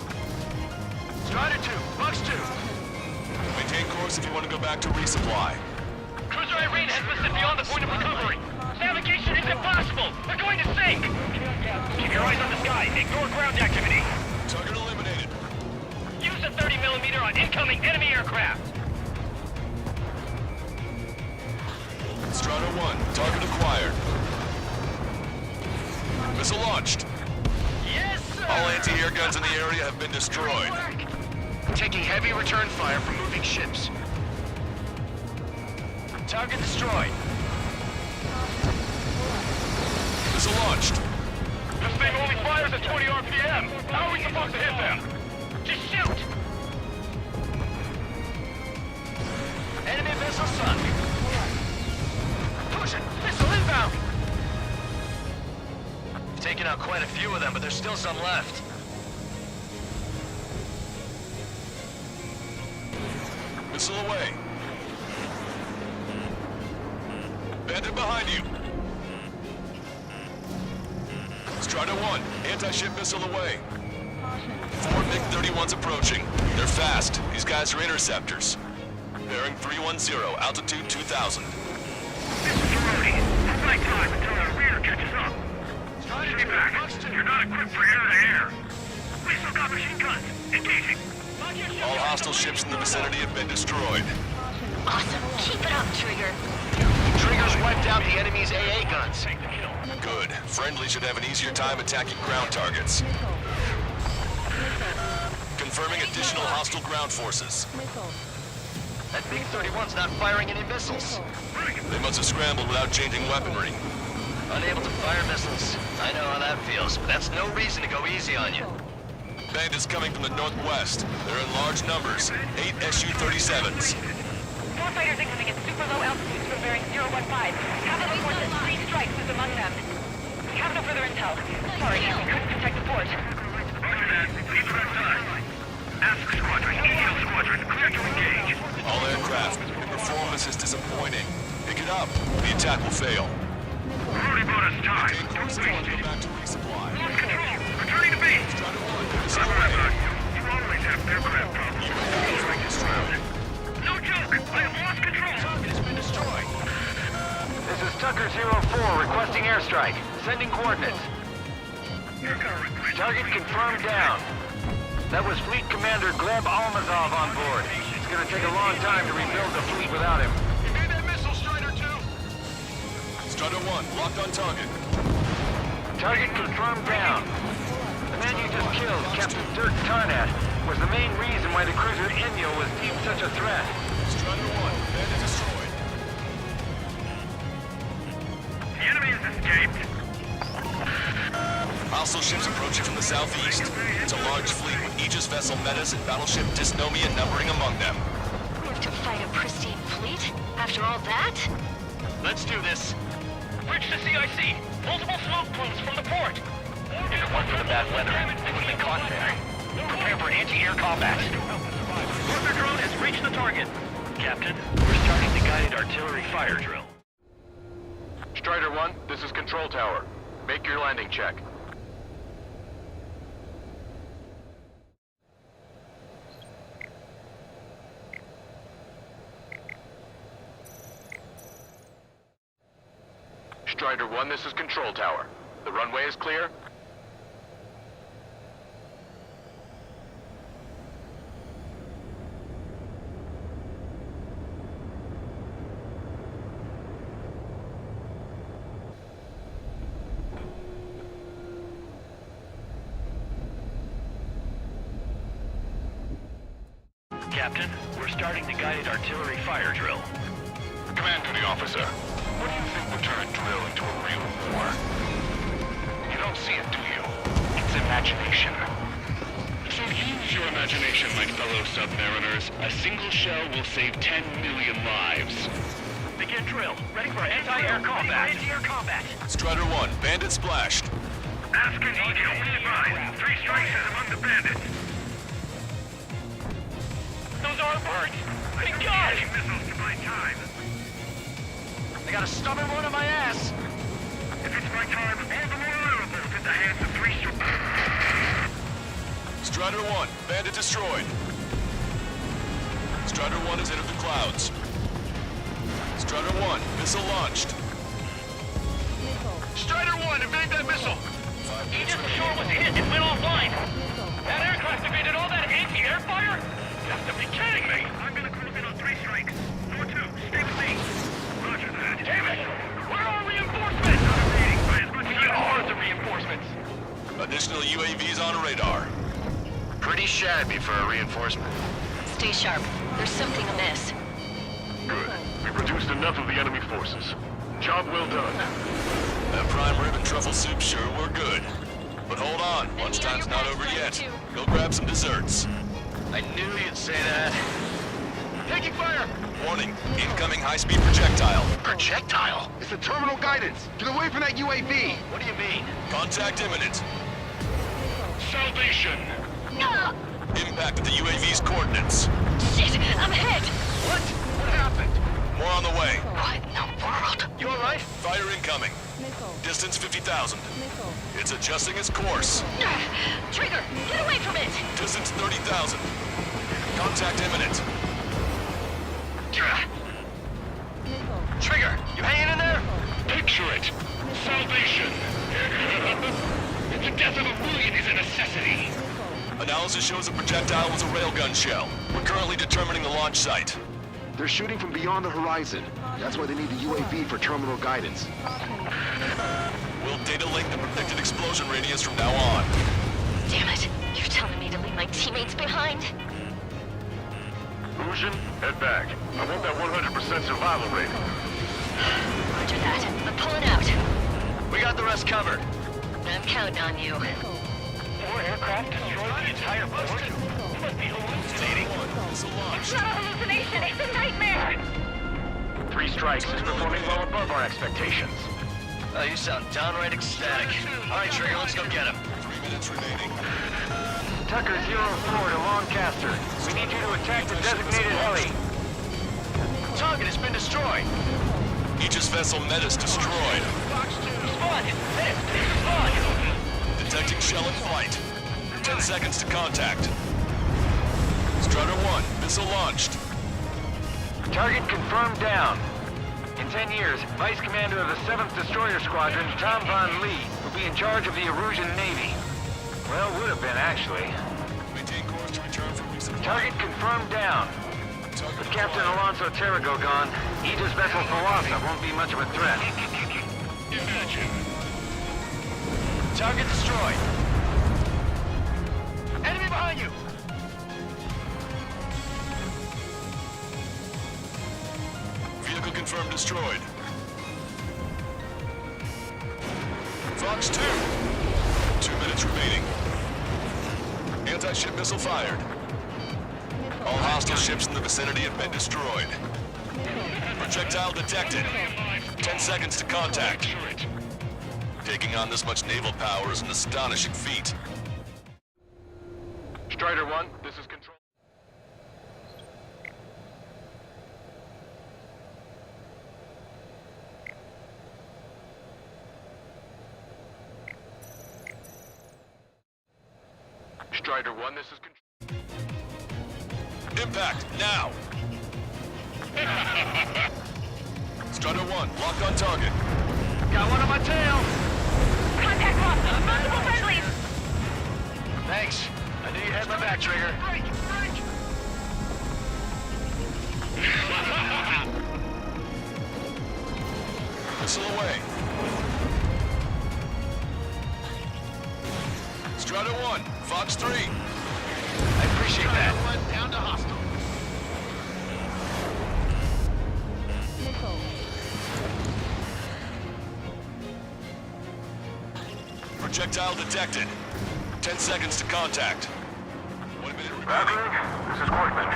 Strider 2, Box 2. Maintain course if you want to go back to resupply. Cruiser Irene has listed beyond the point of recovery. Navigation is impossible. We're going to sink. Keep your eyes on the sky. Ignore ground activity. Target eliminated. Use a 30mm on incoming enemy aircraft. Strider 1, target acquired. Missile launched. Yes, sir! All anti-air guns in the area have been destroyed. Taking heavy return fire from moving ships. Target destroyed. Missile launched. This thing only fires at 20 RPM. How are we supposed to hit them? Just shoot! Enemy missile sunk. Push it! Missile inbound! Taken out quite a few of them, but there's still some left. Missile away. Bandit behind you. Strider 1, anti-ship missile away. 4 MiG-31s approaching. They're fast. These guys are interceptors. Bearing 310, altitude 2000. This is Brody. Flight time until our rear catches up. Stay back. You're not equipped for air-to-air. We still got machine guns. Engaging. All hostile ships in the vicinity have been destroyed. Awesome. Keep it up, Trigger. Trigger's wiped out the enemy's AA guns. Good. Friendly should have an easier time attacking ground targets. Confirming additional hostile ground forces. That MiG-31's not firing any missiles. They must have scrambled without changing weaponry. Unable to fire missiles. I know how that feels, but that's no reason to go easy on you. Bandits coming from the northwest. They're in large numbers. 8 Su-37s. 4 fighters incoming at super low altitudes from bearing 015. Captain reports that 3 Strikes was among them. We have no further intel. Sorry, we couldn't protect the fort. Roger that. Leave it on time. Ask Squadron, EL Squadron, clear to engage. All aircraft. Your performance is disappointing. Pick it up. The attack will fail. Already bought us time. Maintain course if you want to go back to resupply. Lost control. Returning to base. Strider 1, missile You away. always have aircraft problems. No joke. I have lost control. Target has been destroyed. This is Tucker 04 requesting airstrike. Sending coordinates. Target confirmed down. That was Fleet Commander Gleb Almazov on board. It's gonna take a long time to rebuild the fleet without him. You made that missile, Strider 2. Strider 1, locked on target. Target confirmed down. The man you just killed, Captain Dirk Tarnat, was the main reason why the cruiser Inyo was deemed such a threat. Strider 1, bandit destroyed. The enemy has escaped. Hostile ships approaching from the southeast. It's a large fleet with Aegis vessel Metas and battleship Dysnomia numbering among them. We have to fight a pristine fleet? After all that? Let's do this. Reach the CIC. Multiple smoke plumes from the port. If it weren't for the bad weather, they would have been caught there. Prepare for anti-air combat. Mortar drone has reached the target. Captain, we're starting the guided artillery fire drill. Strider 1, this is Control Tower. Make your landing check. Strider 1, this is Control Tower. The runway is clear? Captain, we're starting the guided artillery fire drill. Command duty officer, what do you think would turn a drill into a real war? You don't see it, do you? It's imagination. So use your imagination, my fellow Submariners. A single shell will save 10 million lives. Begin drill. Ready for anti-air combat. Anti-air combat. Strider 1, bandit splashed. Asking Eagle, be advised. 3 strikes is among the bandits. Those are birds. Thank God! Missiles to my time. I got a stubborn one on my ass. If it's my time, all the more honorables in the hands of 3 Strider 1, bandit destroyed. Strider 1 has entered the clouds. Strider 1, missile launched. Strider 1, evade that missile! Aegis Ashore was hit and went offline. That aircraft evaded all that anti-air fire? You have to be kidding me! I'm gonna close in on 3 strikes. 4-2, stay with me. Roger that. Damn it! Where are reinforcements? Not evading by as much as you are the reinforcements. Additional UAVs on radar. Pretty shabby for a reinforcement. Stay sharp. There's something amiss. Good. We've reduced enough of the enemy forces. Job well done. That prime rib and truffle soup sure were good. But hold on, lunchtime's not over yet. Go grab some desserts. I knew you'd say that. Taking fire! Warning, incoming high-speed projectile. Projectile? It's the terminal guidance. Get away from that UAV. What do you mean? Contact imminent. Salvation! No! Impact at the UAV's coordinates. Shit! I'm hit! What? What happened? More on the way. What in the world? You alright? Fire incoming. Distance 50,000. It's adjusting its course. Trigger, get away from it! Distance 30,000. Contact imminent. Trigger, you hanging in there? Picture it. Salvation. The death of a million is a necessity. Analysis shows the projectile was a railgun shell. We're currently determining the launch site. They're shooting from beyond the horizon. That's why they need the UAV for terminal guidance. We'll data link the predicted explosion radius from now on. Damn it. You're telling me to leave my teammates behind? Lucian, head back. I want that 100% survival rate. Roger that. I'm pulling out. We got the rest covered. I'm counting on you. 4 aircraft destroyed the entire boat? You must be hallucinating. It's not a hallucination, it's a nightmare! 3 strikes is performing well above our expectations. Oh, you sound downright ecstatic. Alright, Trigger, let's go get him. 3 minutes remaining. Tucker 04 to Lancaster. We need you to attack the designated heli. Target has been destroyed. Aegis vessel Metis destroyed. Respond! Metis, please respond! Detecting shell in flight. 10 seconds to contact. Strider 1, missile launched. Target confirmed down. In 10 years, Vice Commander of the 7th Destroyer Squadron, Tom Von Lee, will be in charge of the Erusian Navy. Well, would have been, actually. Maintain course to return for resupply. Target confirmed down. With Captain Alonso Terrigo gone, Aegis vessel Philosopher won't be much of a threat. Imagine. Target destroyed. Enemy behind you! Vehicle confirmed destroyed. Fox 2. 2 minutes remaining. Anti-ship missile fired. All hostile ships in the vicinity have been destroyed. Projectile detected. 10 seconds to contact. Taking on this much naval power is an astonishing feat. Strider 1, this is Control. Strider 1, this is Control. Impact, now! Strider 1, locked on target. Got one on my tail! Contact lost! Multiple friendlies! Thanks. I knew you had my back, Trigger. Missile away. Strider 1, Fox 3. I appreciate that. Down to hostile. Projectile detected. 10 seconds to contact. 1 minute Valkyrie, this is Workman.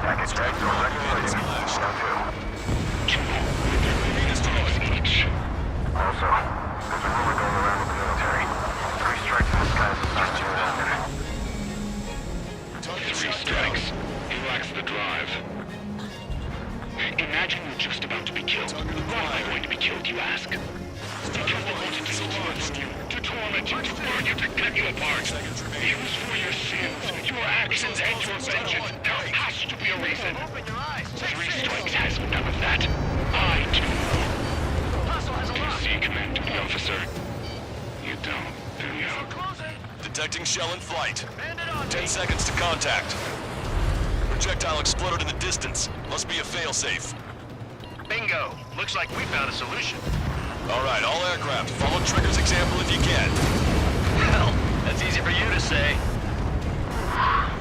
Package tags are recommended. Down 2. Also, there's a rumor going around with the military. 3 strikes in the sky is assigned to an 3 strikes. He lacks the drive. Imagine you're just about to be killed. Why am I going to be killed, you ask? Because they wanted to influence you, to torment you, to burn you, to cut you apart. It was for your sins, your actions, and your vengeance. There has to be a reason. 3 strikes has none of that. I do. Do you see, Command Duty Officer? You don't, do you? Detecting shell in flight. 10 seconds to contact. Projectile exploded in the distance. Must be a failsafe. Bingo. Looks like we found a solution. All right, all aircraft, follow Trigger's example if you can. Well, that's easy for you to say.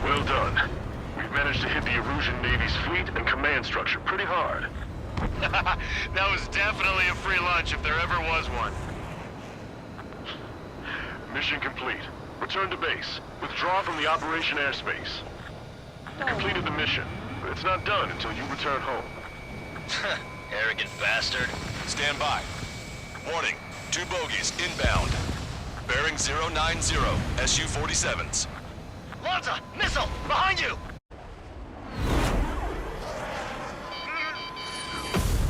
Well done. We've managed to hit the Erusian Navy's fleet and command structure pretty hard. That was definitely a free lunch if there ever was one. Mission complete. Return to base. Withdraw from the operation airspace. You completed the mission, but it's not done until you return home. Arrogant bastard. Stand by. Warning, 2 bogies inbound. Bearing 090, Su-47s. Lanza! Missile! Behind you!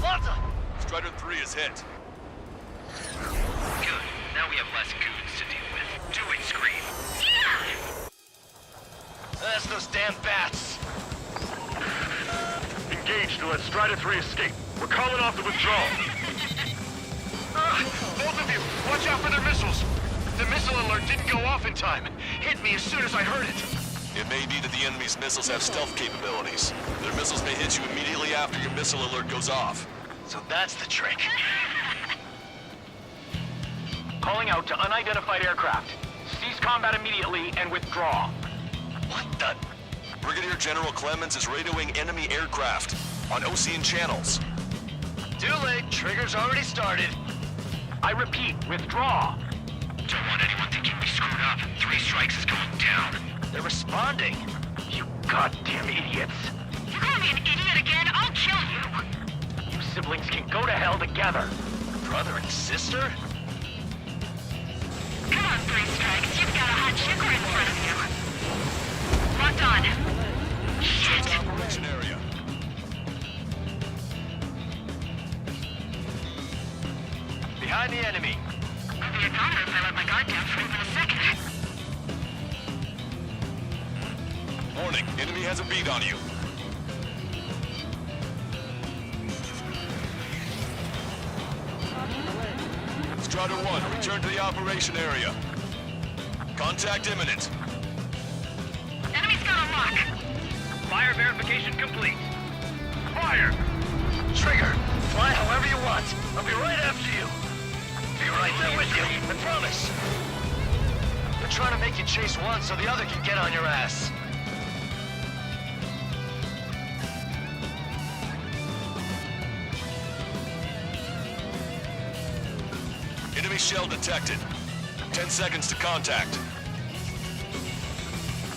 Lanza! Strider 3 is hit. Good. Now we have less goons to deal with. Do it, Scream. That's those damn bats. Engage to let Strider 3 escape. We're calling off the withdrawal. Both of you, watch out for their missiles. The missile alert didn't go off in time. Hit me as soon as I heard it. It may be that the enemy's missiles have stealth capabilities. Their missiles may hit you immediately after your missile alert goes off. So that's the trick. Calling out to unidentified aircraft. Cease combat immediately and withdraw. What the? Brigadier General Clemens is radioing enemy aircraft on Ocean channels. Too late. Trigger's already started. I repeat, withdraw. Don't want anyone thinking we screwed up. 3 strikes is going down. They're responding. You goddamn idiots. You call me an idiot again, I'll kill you. You siblings can go to hell together. Brother and sister? Come on, 3 strikes. You've got a hot chick right in front of you. Locked on. Shit. Operation area. Behind the enemy. I'll be a goner if I let my guard down for even a second. Warning, enemy has a bead on you. Strider 1, return to the operation area. Contact imminent. Enemy's got a lock. Fire verification complete. Fire! Trigger, fly however you want. I'll be right after you. Be right there with you, I promise. They're trying to make you chase one so the other can get on your ass. Enemy shell detected. 10 seconds to contact.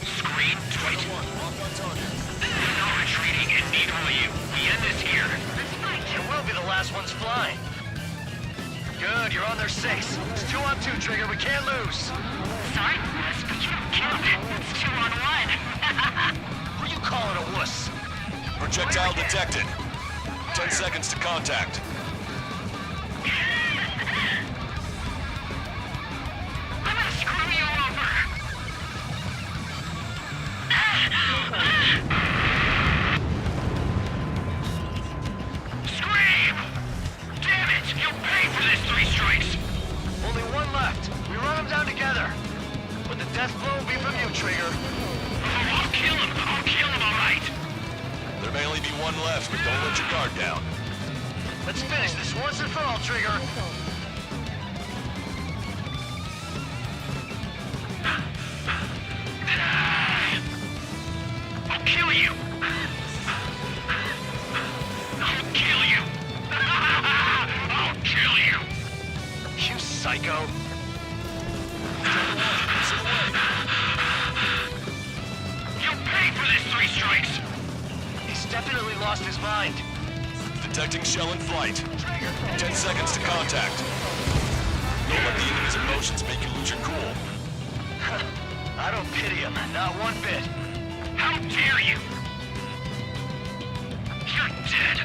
Screen, Strider 1, lock on target. We're not retreating and neither will you. We end this here. And we'll be the last ones flying. Good, you're on their 6. It's 2 on 2, Trigger. We can't lose. Sorry, wuss, but you don't count. It's 2 on 1. Who you calling a wuss? Projectile detected. 10 seconds to contact. I'm gonna screw you over. Scream! Damn it! You'll pay for this, 3 strikes! Only 1 left. We run them down together. But the death blow will be from you, Trigger. Oh, I'll kill him. I'll kill him, all right. There may only be 1 left, but don't let your guard down. Let's finish this once and for all, Trigger. I'll kill you. I'll kill you. I'll kill you. You psycho. You'll pay definitely lost his mind. Detecting shell in flight. 10 seconds to contact. Don't let the enemy's emotions make you lose your cool. I don't pity him, not one bit. How dare you! You're dead!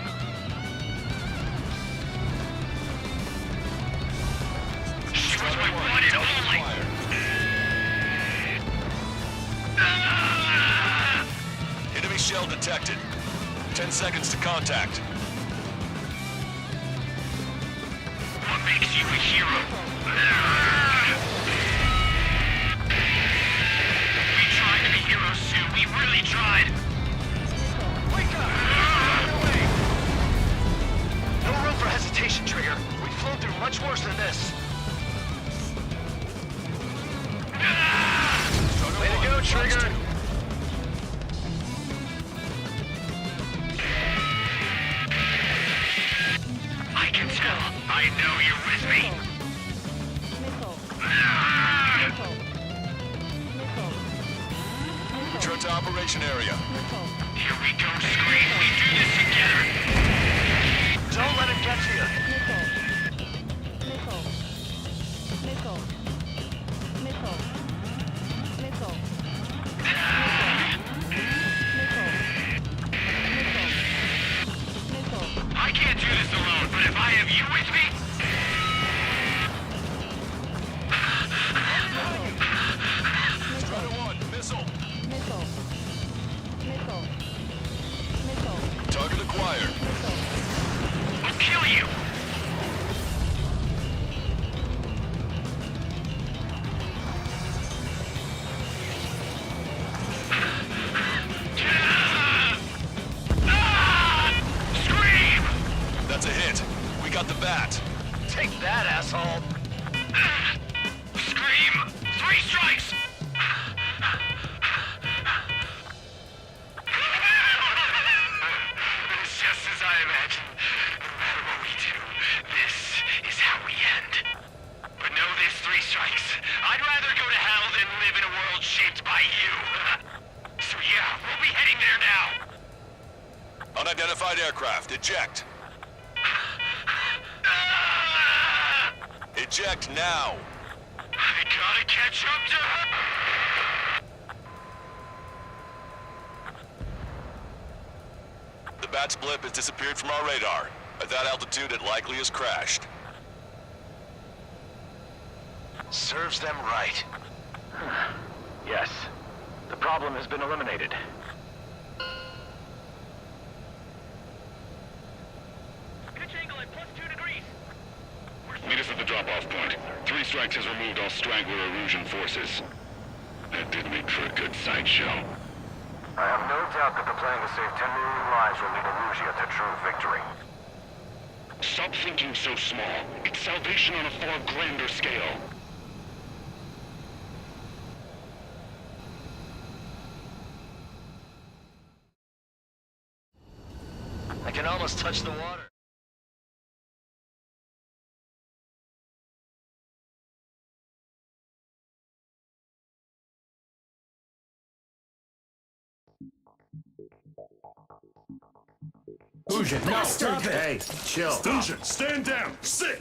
She was my one and only! Enemy shell detected. 10 seconds to contact. What makes you a hero? We tried to be heroes, Sue. We really tried. Wake up! No room for hesitation, Trigger. We've flown through much worse than this. Way to go, Trigger! I can tell. I know you're with me. Return to operation area. Here we go, Scream. We do this together. Don't let him get to you. I can't do this alone, but if I have you with me... Strider 1, missile. Target acquired. I'll kill you! Scream! That's a hit. We got the bat. Take that, asshole. Scream! 3 strikes! It's just as I imagined. No matter what we do, this is how we end. But know this, 3 strikes. I'd rather go to hell than live in a world shaped by you. So yeah, we'll be heading there now. Unidentified aircraft. Eject. Eject now. I gotta catch up to her. The bat's blip has disappeared from our radar. At that altitude, it likely has crashed. Serves them right. Yes. The problem has been eliminated. Pitch angle at +2 degrees. Meet us at the drop-off point. 3 strikes has removed all Strangler Erusian forces. That did make for a good sideshow. I have no doubt that the plan to save 10 million lives will lead Erusia to true victory. Stop thinking so small. It's salvation on a far grander scale. I can almost touch the water. Fusion, no! Stop it! Hey, chill. Fusion, stand down! Sit!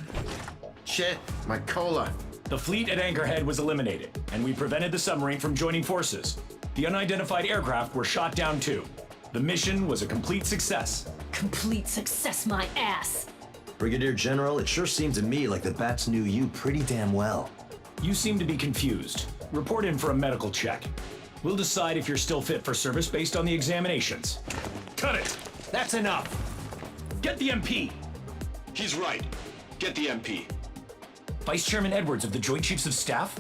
Shit, my cola. The fleet at Anchorhead was eliminated, and we prevented the submarine from joining forces. The unidentified aircraft were shot down too. The mission was a complete success. Complete success, my ass. Brigadier General, it sure seemed to me like the bats knew you pretty damn well. You seem to be confused. Report in for a medical check. We'll decide if you're still fit for service based on the examinations. Cut it! That's enough. Get the MP. He's right. Get the MP. Vice Chairman Edwards of the Joint Chiefs of Staff?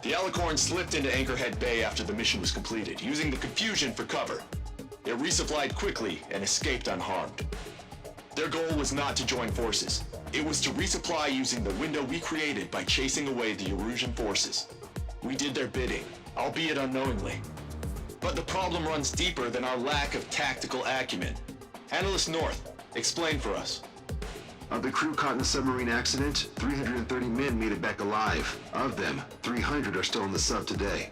The Alicorn slipped into Anchorhead Bay after the mission was completed, using the confusion for cover. They resupplied quickly and escaped unharmed. Their goal was not to join forces. It was to resupply using the window we created by chasing away the Erusian forces. We did their bidding, albeit unknowingly. But the problem runs deeper than our lack of tactical acumen. Analyst North, explain for us. Of the crew caught in the submarine accident, 330 men made it back alive. Of them, 300 are still in the sub today.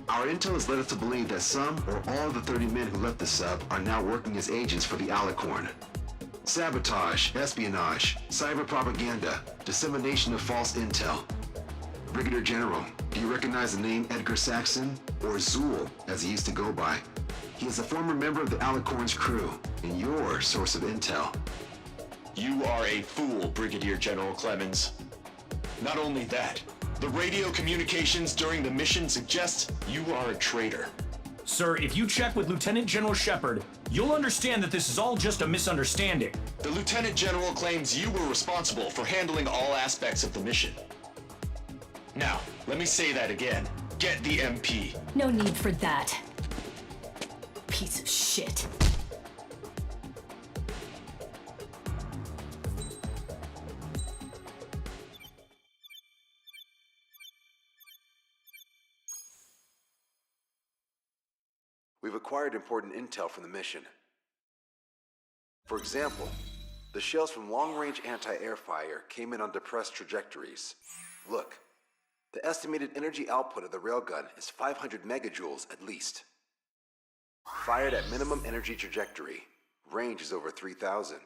Our intel has led us to believe that some or all of the 30 men who left the sub are now working as agents for the Alicorn. Sabotage, espionage, cyber propaganda, dissemination of false intel. Brigadier General, do you recognize the name Edgar Saxon, or Zool, as he used to go by? He is a former member of the Alicorn's crew, and your source of intel. You are a fool, Brigadier General Clemens. Not only that, the radio communications during the mission suggest you are a traitor. Sir, if you check with Lieutenant General Shepard, you'll understand that this is all just a misunderstanding. The Lieutenant General claims you were responsible for handling all aspects of the mission. Now, let me say that again. Get the MP. No need for that. Piece of shit. We've acquired important intel from the mission. For example, the shells from long-range anti-air fire came in on depressed trajectories. Look, the estimated energy output of the railgun is 500 megajoules at least. Fired at minimum energy trajectory, range is over 3,000.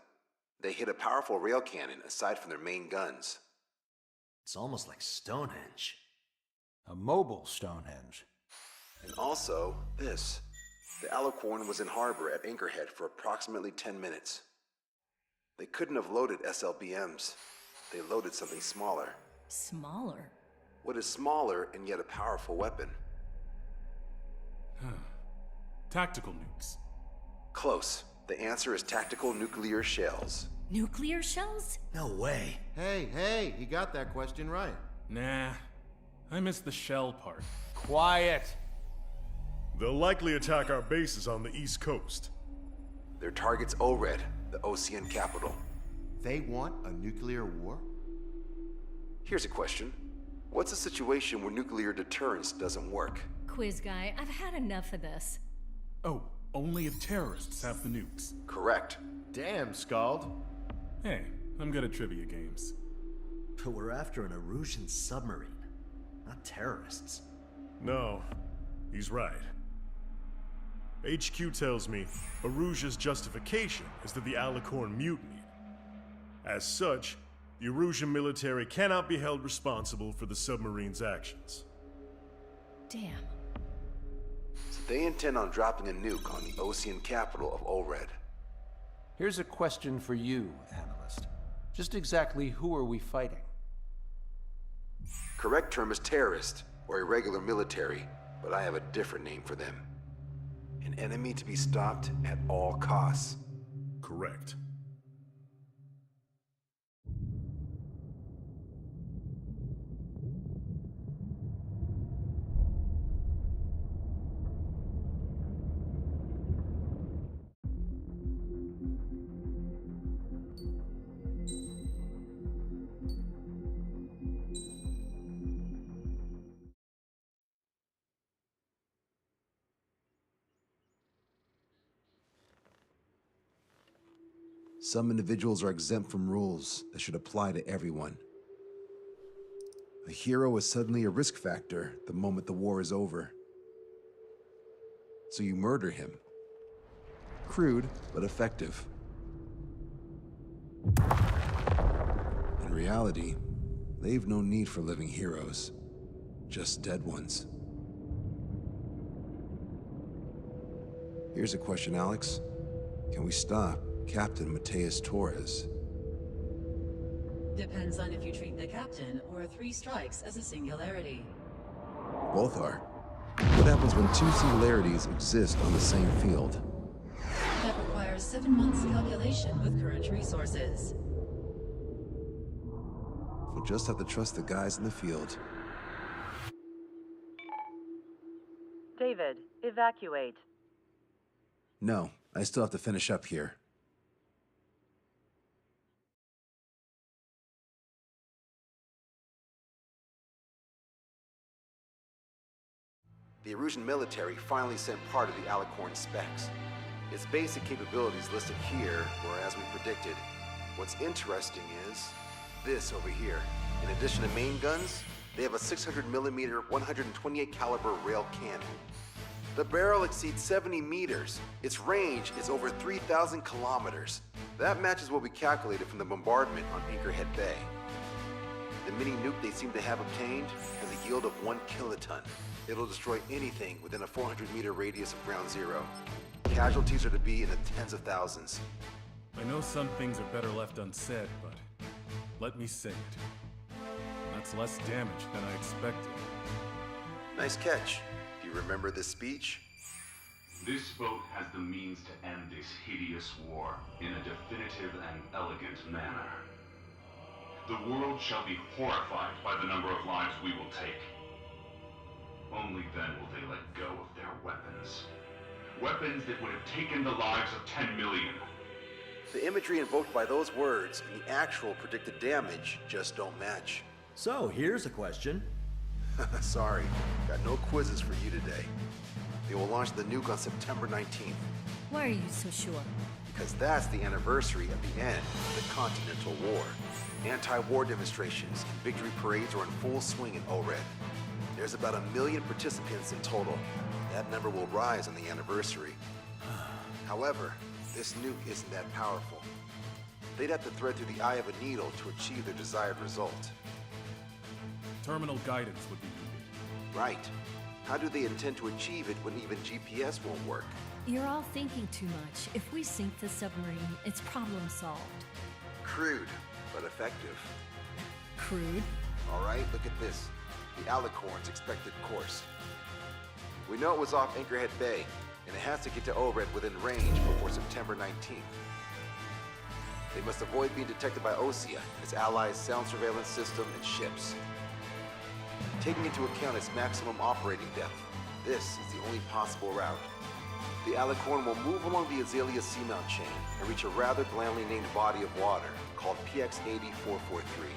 They hit a powerful rail cannon aside from their main guns. It's almost like Stonehenge. A mobile Stonehenge. And also, this. The Alicorn was in harbor at Anchorhead for approximately 10 minutes. They couldn't have loaded SLBMs. They loaded something smaller. Smaller? What is smaller and yet a powerful weapon? Tactical nukes. Close. The answer is tactical nuclear shells. Nuclear shells? No way. Hey, he got that question right. Nah, I missed the shell part. Quiet. They'll likely attack our bases on the East Coast. Their target's ORED, the Osean capital. They want a nuclear war? Here's a question. What's a situation where nuclear deterrence doesn't work? Quiz guy, I've had enough of this. Oh, only if terrorists have the nukes. Correct. Damn, Scald. Hey, I'm good at trivia games. But we're after an Erusian submarine, not terrorists. No, he's right. HQ tells me Erusia's justification is that the Alicorn mutinied. As such, the Erusian military cannot be held responsible for the submarine's actions. Damn. So they intend on dropping a nuke on the Osean capital of ORED. Here's a question for you, analyst. Just exactly who are we fighting? Correct term is terrorist, or irregular military, but I have a different name for them. An enemy to be stopped at all costs. Correct. Some individuals are exempt from rules that should apply to everyone. A hero is suddenly a risk factor the moment the war is over. So you murder him. Crude, but effective. In reality, they've no need for living heroes, just dead ones. Here's a question, Alex. Can we stop Captain Mateus Torres? Depends on if you treat the captain or 3 strikes as a singularity. Both are. What happens when 2 singularities exist on the same field? That requires 7 months calculation with current resources. We'll just have to trust the guys in the field. David, evacuate. No, I still have to finish up here. The Erusian military finally sent part of the Alicorn specs. Its basic capabilities listed here were as we predicted. What's interesting is this over here. In addition to main guns, They have a 600mm, 128 caliber rail cannon. The barrel exceeds 70 meters. Its range is over 3,000 kilometers. That matches what we calculated from the bombardment on Anchorhead Bay. The mini nuke they seem to have obtained has a yield of 1 kiloton. It'll destroy anything within a 400-meter radius of ground zero. Casualties are to be in the tens of thousands. I know some things are better left unsaid, but let me say it. That's less damage than I expected. Nice catch. Do you remember this speech? This vote has the means to end this hideous war in a definitive and elegant manner. The world shall be horrified by the number of lives we will take. Only then will they let go of their weapons. Weapons that would have taken the lives of 10 million. The imagery invoked by those words and the actual predicted damage just don't match. So, here's a question. Sorry, got no quizzes for you today. They will launch the nuke on September 19th. Why are you so sure? Because that's the anniversary of the end of the Continental War. Anti-war demonstrations and victory parades are in full swing in ORED. There's about 1 million participants in total. That number will rise on the anniversary. However, this nuke isn't that powerful. They'd have to thread through the eye of a needle to achieve their desired result. Terminal guidance would be needed. Right. How do they intend to achieve it when even GPS won't work? You're all thinking too much. If we sink the submarine, it's problem solved. Crude, but effective. Crude? All right, look at this. The Alicorn's expected course. We know it was off Anchorhead Bay, and it has to get to ORED within range before September 19th. They must avoid being detected by OSEA, its allies' sound surveillance system, and ships. Taking into account its maximum operating depth, this is the only possible route. The Alicorn will move along the Azalea Seamount chain and reach a rather blandly named body of water called PX-80-443.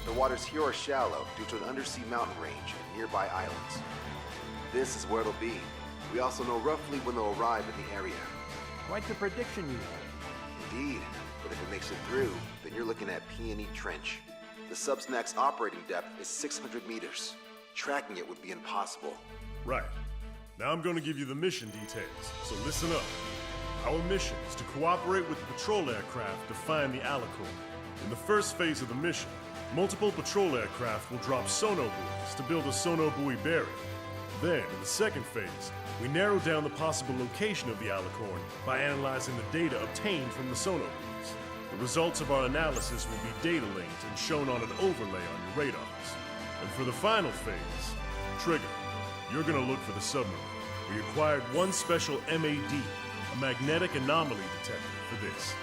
The waters here are shallow due to an undersea mountain range and nearby islands. This is where it'll be. We also know roughly when they'll arrive in the area. Quite the prediction you have. Indeed, but if it makes it through, then you're looking at Peony Trench. The Subsnac's operating depth is 600 meters. Tracking it would be impossible. Right. Now I'm going to give you the mission details, so listen up. Our mission is to cooperate with the patrol aircraft to find the Alicorn. In the first phase of the mission, multiple patrol aircraft will drop sonobuoys to build a sonobuoy barrier. Then, in the second phase, we narrow down the possible location of the Alicorn by analyzing the data obtained from the sonobuoys. The results of our analysis will be data linked and shown on an overlay on your radars. And for the final phase, Trigger, you're gonna look for the submarine. We acquired one special MAD, a magnetic anomaly detector, for this.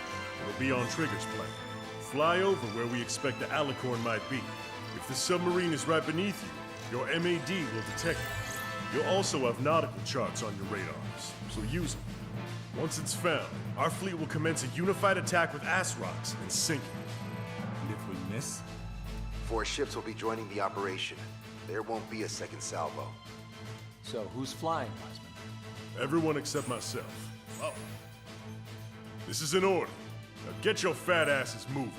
It'll be on Trigger's plane. Fly over where we expect the Alicorn might be. If the submarine is right beneath you, your MAD will detect it. You'll also have nautical charts on your radars, so use them. Once it's found, our fleet will commence a unified attack with ass rocks and sink it. And if we miss? 4 ships will be joining the operation. There won't be a second salvo. So who's flying, Wiseman? Everyone except myself. Oh. This is in order. Now get your fat asses moving.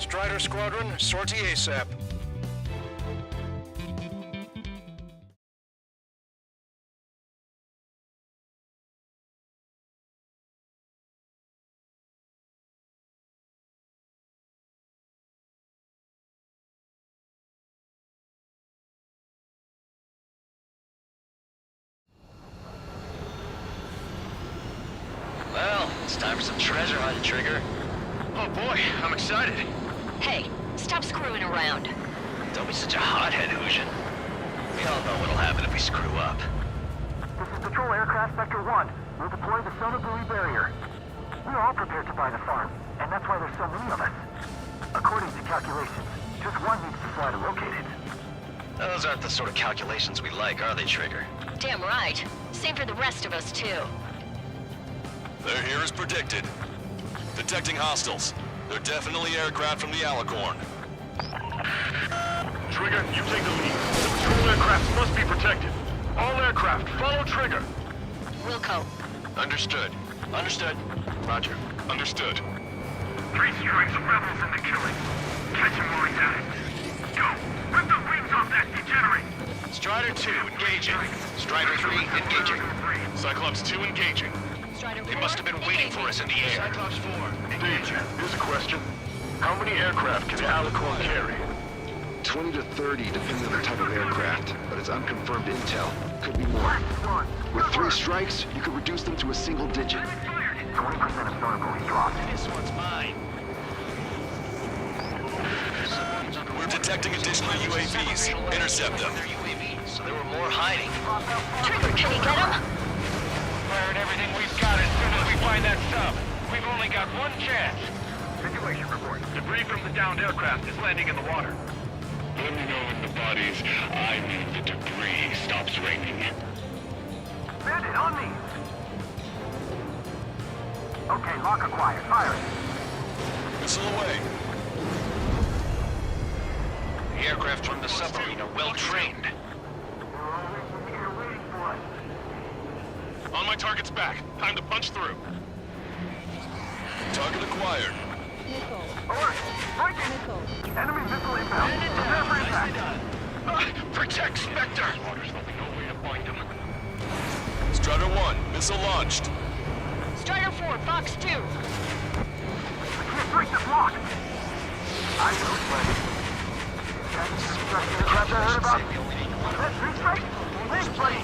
Strider Squadron, sortie ASAP. Well, it's time for some treasure hunt, Trigger. Oh boy, I'm excited. Hey, stop screwing around. Don't be such a hothead, Hujin. We all know what'll happen if we screw up. This is Patrol Aircraft Sector 1. We'll deploy the Sono Buoy barrier. We're all prepared to buy the farm, and that's why there's so many of us. According to calculations, just one needs to fly to locate it. Those aren't the sort of calculations we like, are they, Trigger? Damn right. Same for the rest of us, too. They're here as predicted. Detecting hostiles. They're definitely aircraft from the Alicorn. Trigger, you take the lead. The patrol aircraft must be protected. All aircraft, follow Trigger. Wilco. Understood. Understood. Roger. Understood. 3 strikes, rebels in the killing. Catch him while he's at it. Go! Rip the wings off that degenerate! Strider 2, engaging. Strider 3, engaging. Cyclops 2, engaging. They must have been waiting for us in the air. Cyclops 4, engaging. Here's a question. How many aircraft can the Alicorn carry? 20 to 30, depending on the type of aircraft, but it's unconfirmed intel. Could be more. With 3 strikes, you could reduce them to a single digit. 20% of Sono Buoy dropped. This one's mine. We're detecting additional UAVs. Intercept them. They're UAVs, so there were more hiding. Trigger, can you get him? Firing everything we've got as soon as we find that sub. We've only got one chance. Situation report. Debris from the downed aircraft is landing in the water. Let me know when the bodies, I mean the debris, stops raining. Bandit, on me! Okay, lock acquired. Fire it. Missile away. The aircraft from the submarine are well trained. On my target's back. Time to punch through. Target acquired. Alert! Breaking! Enemy missile inbound. Prepare for impact. Protect Spectre! There's no way to find him. Strider 1, missile launched. Strider 4, Fox 2. We can't break this lock. I know, buddy. Aircraft I heard about. That's 3 strikes? Thanks, buddy.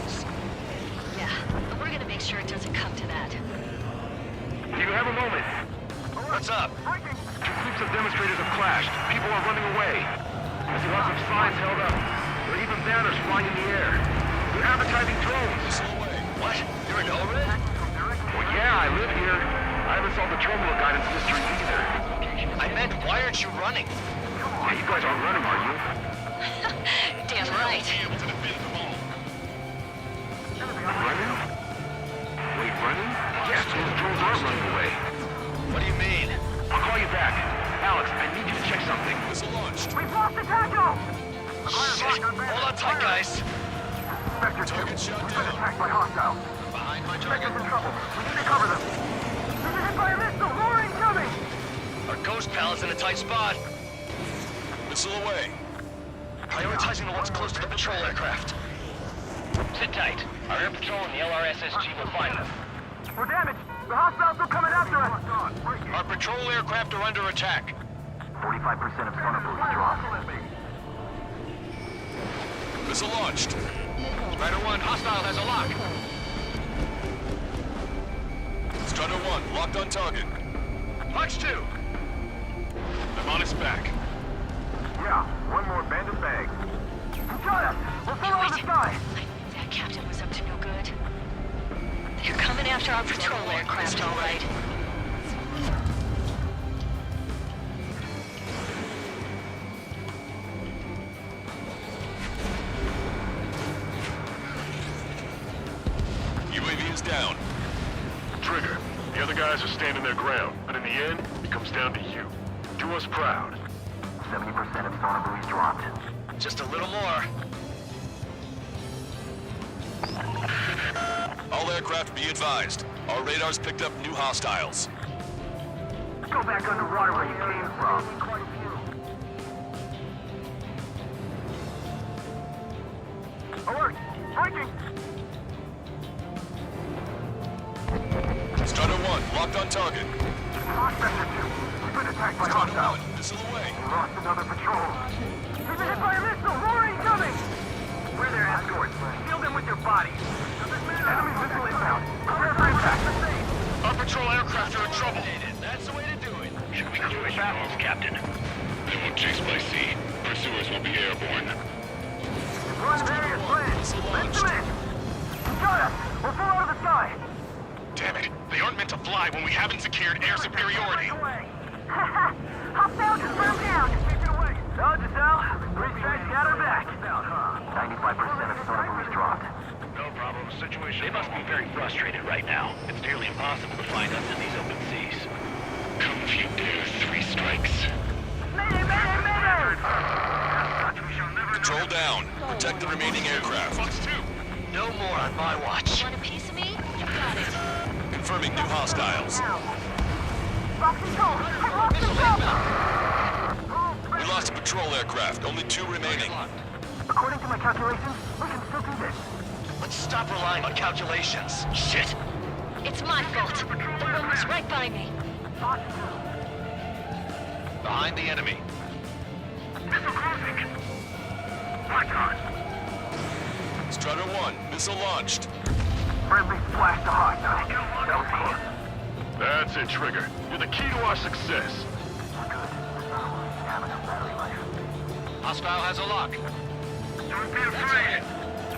Yeah, but we're gonna make sure it doesn't come to that. Do you have a moment? What's up? Two groups of demonstrators have clashed. People are running away. I see lots of signs held up. There are even banners flying in the air. They're advertising drones. What? You're in Ored? Well, yeah, I live here. I haven't solved the terminal guidance mystery either. I meant, why aren't you running? Yeah, you guys aren't running, are you? Damn right. Running? Wait, running? Yes, those drones are running away. What do you mean? I'll call you back. Alex, I need you to check something. Missile launched. We've lost the tackle! Shit! Hold on tight, guys. Spectre 2, Target shot we've been down. attacked by hostiles. Behind my target. Spectre's in trouble. We need to cover them. We've been hit by a missile. More incoming! Our ghost pal is in a tight spot. Missile away. Prioritizing the ones close to the patrol aircraft. Sit tight. Our air patrol and the LRSSG will find them. We're damaged. The hostiles are coming after us. Our patrol aircraft are under attack. 45% of Sono Buoy dropped. Missile launched. Strider 1, hostile has a lock. Strider 1, locked on target. Punch 2. I'm on his back. Yeah, one more bandit bag. You got us! We're following the sky! I knew that captain was up to no good. They're coming after our patrol aircraft, all right. UAV is down. Trigger, the other guys are standing their ground, but in the end, it comes down to you. Do us proud. 70% of Sono Buoy's dropped. Just a little more. All aircraft be advised. Our radars picked up new hostiles. Go back underwater where you came from. Breaking! Strider 1, locked on target. Sector 2, we've been attacked by Strider hostiles. 1, missile away. We lost another patrol. We've been hit by a missile! More incoming! We're their escorts. Shield them with your bodies. Enemy missile inbound. Prepare for impact. Our patrol aircraft are in trouble. That's the way to do it. Should we clear battles, Captain? They won't chase by sea. Pursuers will be airborne. Run there as planned. Lift them in. Got us. We'll pull out of the sky. Damn it. They aren't meant to fly when we haven't secured air superiority. Hostile confirmed down. Keep it away. Dodge us out. 3 strikes got her back. 95% of sonar buoys dropped. No problem. Situation. They must be very frustrated right now. It's nearly impossible to find us in these open seas. Come if you dare, 3 strikes. Mayday, mayday, mayday! Control down. Protect the remaining aircraft. Fox 2. No more on my watch. Want a piece of me? You got it. Confirming new hostiles. Lost control. I've lost control. We lost a patrol aircraft. Only 2 remaining. According to my calculations, we can still do this. Let's stop relying on calculations. Shit. It's my fault. The one was right by me. Behind the enemy. Missile closing. Lock on. Strider 1, missile launched. Friendly splash to hostile. That was close. That's it, Trigger. You're the key to our success. We're good. Have enough battery life. Hostile has a lock. Don't be afraid.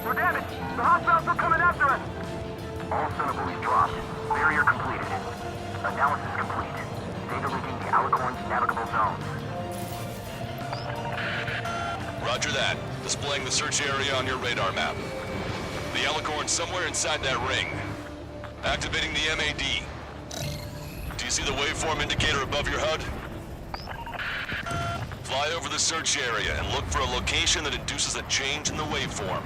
We're damaged. The hostiles are coming after us. All sonar buoys dropped. Barrier completed. Analysis complete. Data linking the Alicorn's navigable zones. Roger that. Displaying the search area on your radar map. The Alicorn's somewhere inside that ring. Activating the MAD. Do you see the waveform indicator above your HUD? Fly over the search area and look for a location that induces a change in the waveform.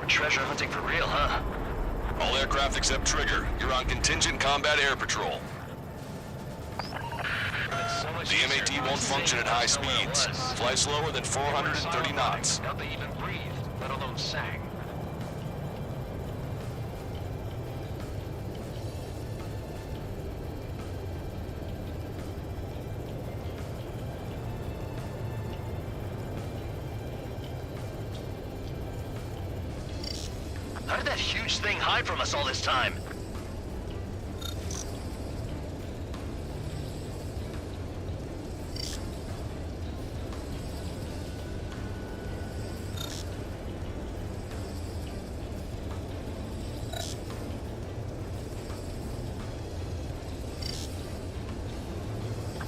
We're treasure hunting for real, huh? All aircraft except Trigger. You're on contingent combat air patrol. The MAD won't function at high speeds. Fly slower than 430 knots. Now they even breathed, let alone sang. How did that huge thing hide from us all this time?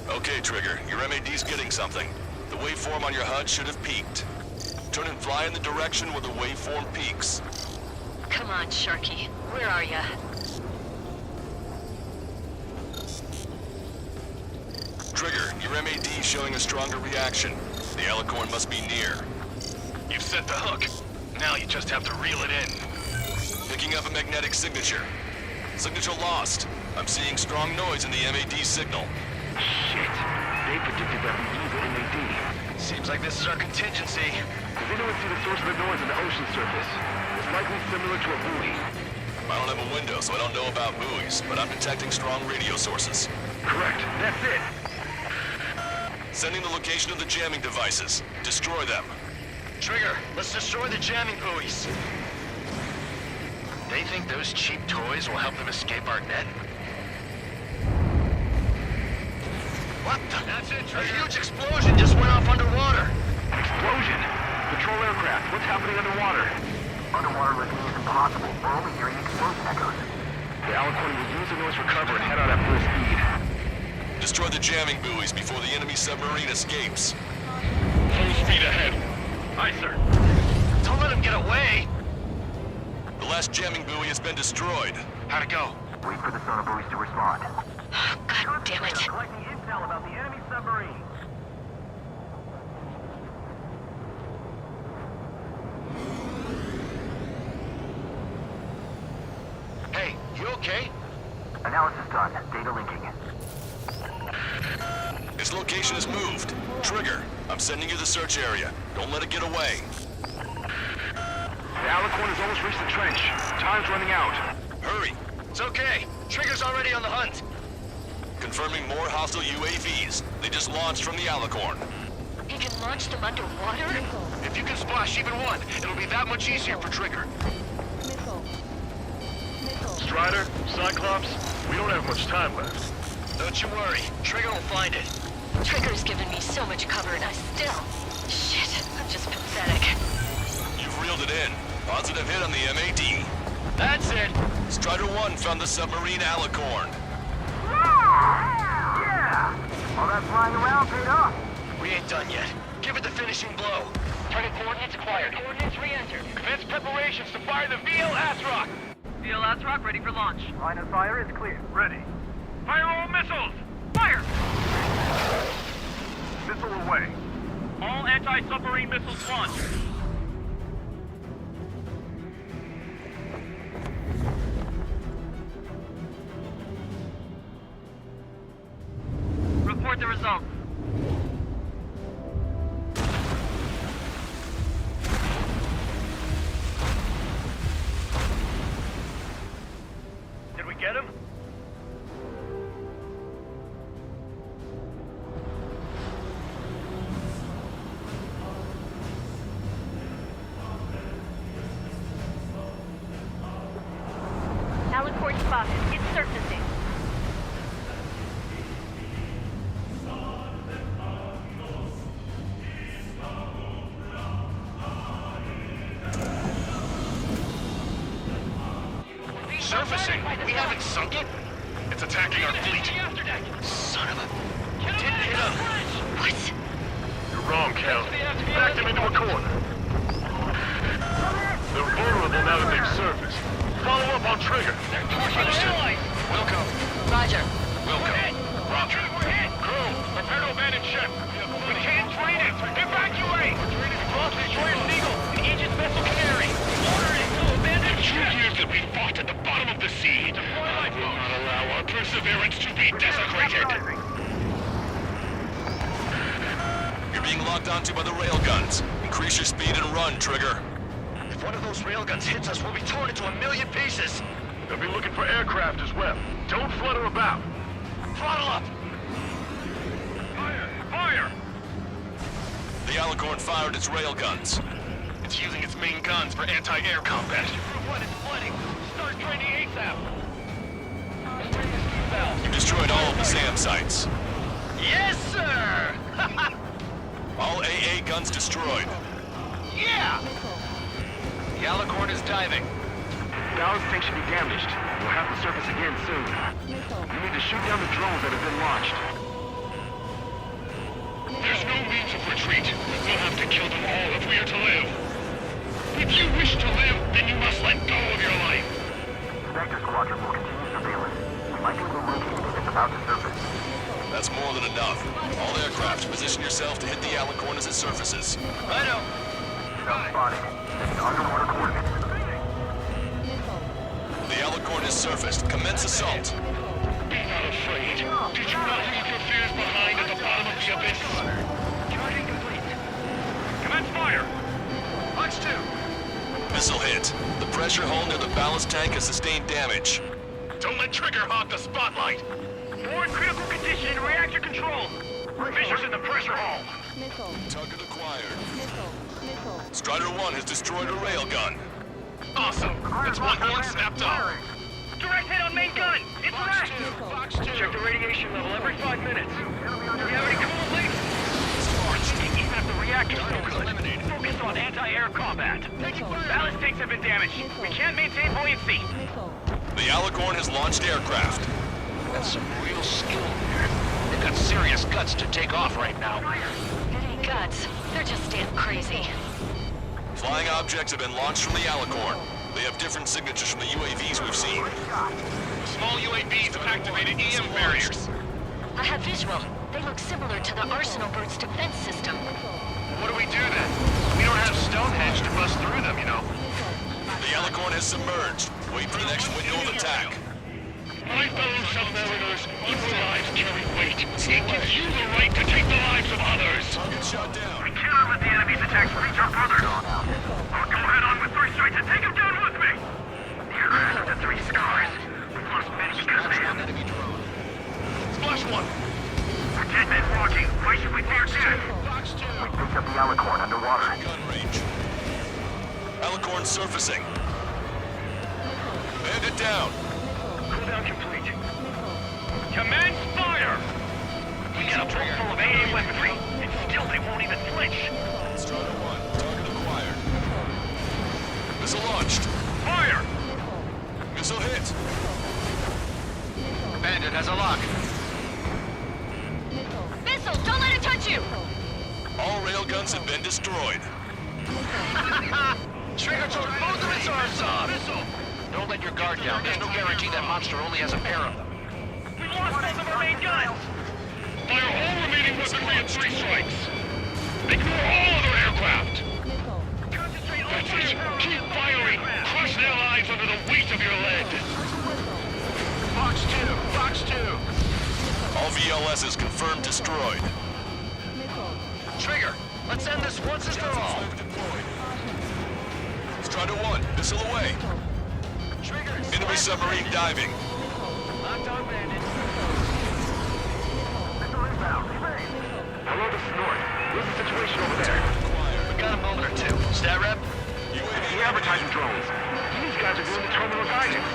Okay, Trigger, your MAD's getting something. The waveform on your HUD should have peaked. Turn and fly in the direction where the waveform peaks. Come on, Sharky. Where are ya? Trigger, your MAD's showing a stronger reaction. The Alicorn must be near. You've set the hook. Now you just have to reel it in. Picking up a magnetic signature. Signature lost. I'm seeing strong noise in the MAD signal. Shit. They predicted that we use the MAD. Seems like this is our contingency. Does anyone see the source of the noise on the ocean surface? It's likely similar to a buoy. I don't have a window, so I don't know about buoys, but I'm detecting strong radio sources. Correct. That's it. Sending the location of the jamming devices. Destroy them. Trigger, let's destroy the jamming buoys. They think those cheap toys will help them escape our net? What the? That's it, Trigger. A huge explosion just went off underwater. Explosion? Patrol aircraft, what's happening underwater? Underwater listening is impossible. We're only hearing explosion echoes. The Alicorn will use the noise recover and head out at full speed. Destroy the jamming buoys before the enemy submarine escapes. Full speed ahead. Aye, sir. Don't let him get away. The last jamming buoy has been destroyed. How'd it go? Wait for the sonar buoys to respond. God damn it. Collecting intel about the enemy submarine. Hey, you okay? Analysis done. Data linking. Its location is moved. Trigger, I'm sending you the search area. Don't let it get away. The Alicorn has almost reached the trench. Time's running out. Hurry. It's okay. Trigger's already on the hunt. Confirming more hostile UAVs. They just launched from the Alicorn. He can launch them underwater? If you can splash even one, it'll be that much easier for Trigger. Strider, Cyclops, we don't have much time left. Don't you worry. Trigger will find it. Trigger's given me so much cover and I still... Shit, I'm just pathetic. You've reeled it in. Positive hit on the MAD. That's it. Strider 1 found the submarine Alicorn. Yeah! All that flying around paid off. We ain't done yet. Give it the finishing blow. Target coordinates acquired. Coordinates re-entered. Commence preparations to fire the VL Asrock. VL Asrock ready for launch. Line of fire is clear. Ready. Fire all missiles! Fire! Missile away. All anti-submarine missiles launched. Report the results. Did we get him? Alicorn spotted. It's surfacing. Surfacing? We haven't sunk it? It's attacking our fleet. Son of a... Didn't hit him. What? You're wrong, Cal. Back them into a corner. They're vulnerable now that they've surfaced. Follow up on Trigger. Understood. Wilco. Roger. Wilco. Roger. We're hit. Crew, prepare to abandon ship. We can't train it. Evacuate. Cross destroyer Seagull. The Aegis vessel Canary. Order it to abandon ship. 2 years that we fought at the bottom of the sea. I will not allow our perseverance to be desecrated. You're being locked onto by the railguns. Increase your speed and run, Trigger. If one of those railguns hits us, we'll be torn into a million pieces. They'll be looking for aircraft as well. Don't flutter about. Throttle up. Fire! Fire! The Alicorn fired its railguns. It's using its main guns for anti-air combat. Group 1 is flooding. Start training ASAP. You destroyed all of the SAM sites. Yes, sir! All AA guns destroyed. Yeah! The Alicorn is diving. Ballast tank should be damaged. We'll have to surface again soon. You need to shoot down the drones that have been launched. There's no means of retreat. We'll have to kill them all if we are to live. If you wish to live, then you must let go of your life. Vector Squadron will continue surveillance. We might be able to locate it if it's about to surface. That's more than enough. All aircraft, position yourself to hit the Alicorn as it surfaces. Righto. Spotted. Underwater coordinates. The Alicorn has surfaced. Commence assault. Be not afraid. Did you not leave your fears behind at the bottom of the abyss? Charging complete. Commence fire! Launch 2. Missile hit. The pressure hull near the ballast tank has sustained damage. Don't let Trigger hog the spotlight! More in critical condition in reactor control! Fissures in the pressure hull! Target acquired. Strider 1 has destroyed a railgun. Awesome! That's one horn snapped off! Direct hit on main gun! It's wrecked! Fox 2. Check the radiation level every 5 minutes. Do we have any coolant leaks? Even if the reactor's still eliminated, focus on anti-air combat. Ballast tanks have been damaged. We can't maintain buoyancy. The Alicorn has launched aircraft. That's some real skill there. They've got serious guts to take off right now. It ain't guts. They're just damn crazy. Flying objects have been launched from the Alicorn. They have different signatures from the UAVs we've seen. Small UAVs have activated EM barriers. I have visual. They look similar to the Arsenal Bird's defense system. What do we do then? We don't have Stonehenge to bust through them, you know. The Alicorn has submerged. Wait for the next window of attack. My fellow submariners, your lives carry weight. It gives you the right to take the lives of others. Target shot down. We cannot let the enemy's attacks reach our brothers. I'll go head on with 3 strikes attack. Alicorn surfacing. Bandit down. Cooldown complete. Commence fire! We got a boat full of AA weaponry, and still they won't even flinch. Strider 1, target acquired. Missile launched. Fire! Missile hit. Bandit has a lock. Missile, don't let it touch you! All railguns have been destroyed. Trigger took both of its arms off. Don't let your guard down. There's no guarantee that monster only has a pair of them. We lost both of our main guns! Fire all remaining weaponry at 3 strikes. Ignore all other aircraft. That's it. Keep firing. Crush their lives under the weight of your lead. Fox 2! Fox 2! All VLSs confirmed destroyed. Trigger, let's end this once and for all. Strider 1, missile away. Trigger, Enemy submarine diving. locked on Bandit. Hello, this is North. What's the situation over there? We got a moment or two. Stat rep? The advertising drones. These guys are doing the terminal guidance.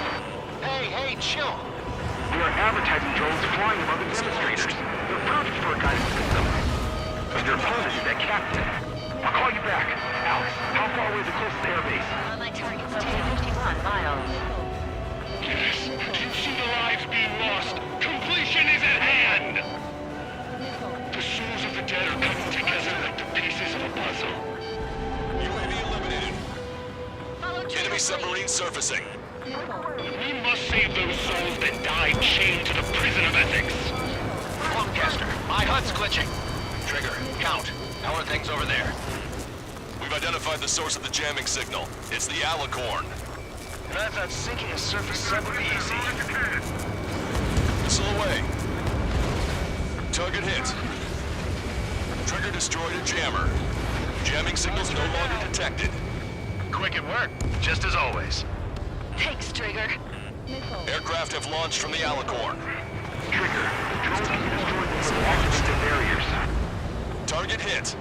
Hey, chill. We are advertising drones flying above the demonstrators. They're perfect for a guidance system. And your opponent is that captain. I'll call you back. Alex, how far away is the closest airbase? My target's 1051 miles. Yes, you see the lives being lost. Completion is at hand. The souls of the dead are coming together like the pieces of a puzzle. UAV eliminated. Enemy submarine surfacing. We must save those souls that died chained to the prison of ethics. Longcaster, my HUD's glitching. Trigger, count. How are things over there? We've identified the source of the jamming signal. It's the Alicorn. And I thought sinking a surface sub would be easy. Missile away. Target hit. Trigger destroyed a jammer. Jamming signals no longer detected. Quick at work, just as always. Thanks, Trigger. Aircraft have launched from the Alicorn. Trigger, the drones can be destroyed with activated barriers. Target hit.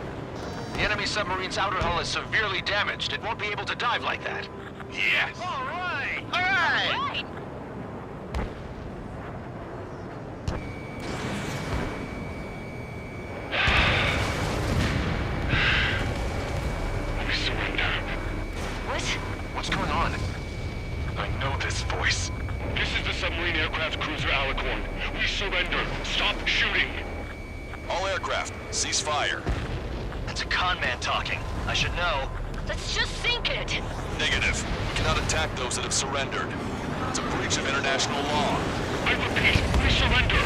The enemy submarine's outer hull is severely damaged. It won't be able to dive like that. Yes. All right! We surrender. What? What's going on? I know this voice. This is the submarine aircraft cruiser Alicorn. We surrender. Stop shooting. All aircraft, cease fire. That's a con man talking. I should know. Let's just sink it! Negative. We cannot attack those that have surrendered. It's a breach of international law. I repeat, we surrender.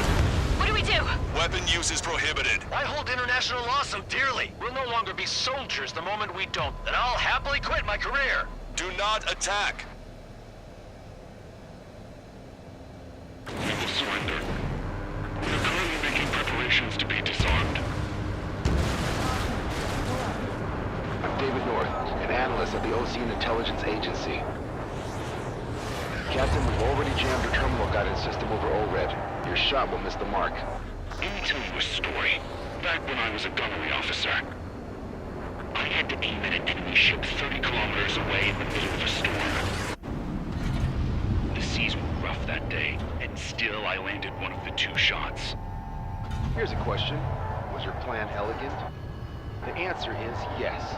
What do we do? Weapon use is prohibited. Why hold international law so dearly? We'll no longer be soldiers the moment we don't. Then I'll happily quit my career. Do not attack. We will surrender. We are currently making preparations to be disarmed. I'm David North, an analyst at the Ocean Intelligence Agency. Captain, we've already jammed your terminal guidance system over ORED. Your shot will miss the mark. Let me tell you a story. Back when I was a gunnery officer, I had to aim at an enemy ship 30 kilometers away in the middle of a storm. The seas were rough that day, and still I landed one of the 2 shots. Here's a question. Was your plan elegant? The answer is yes.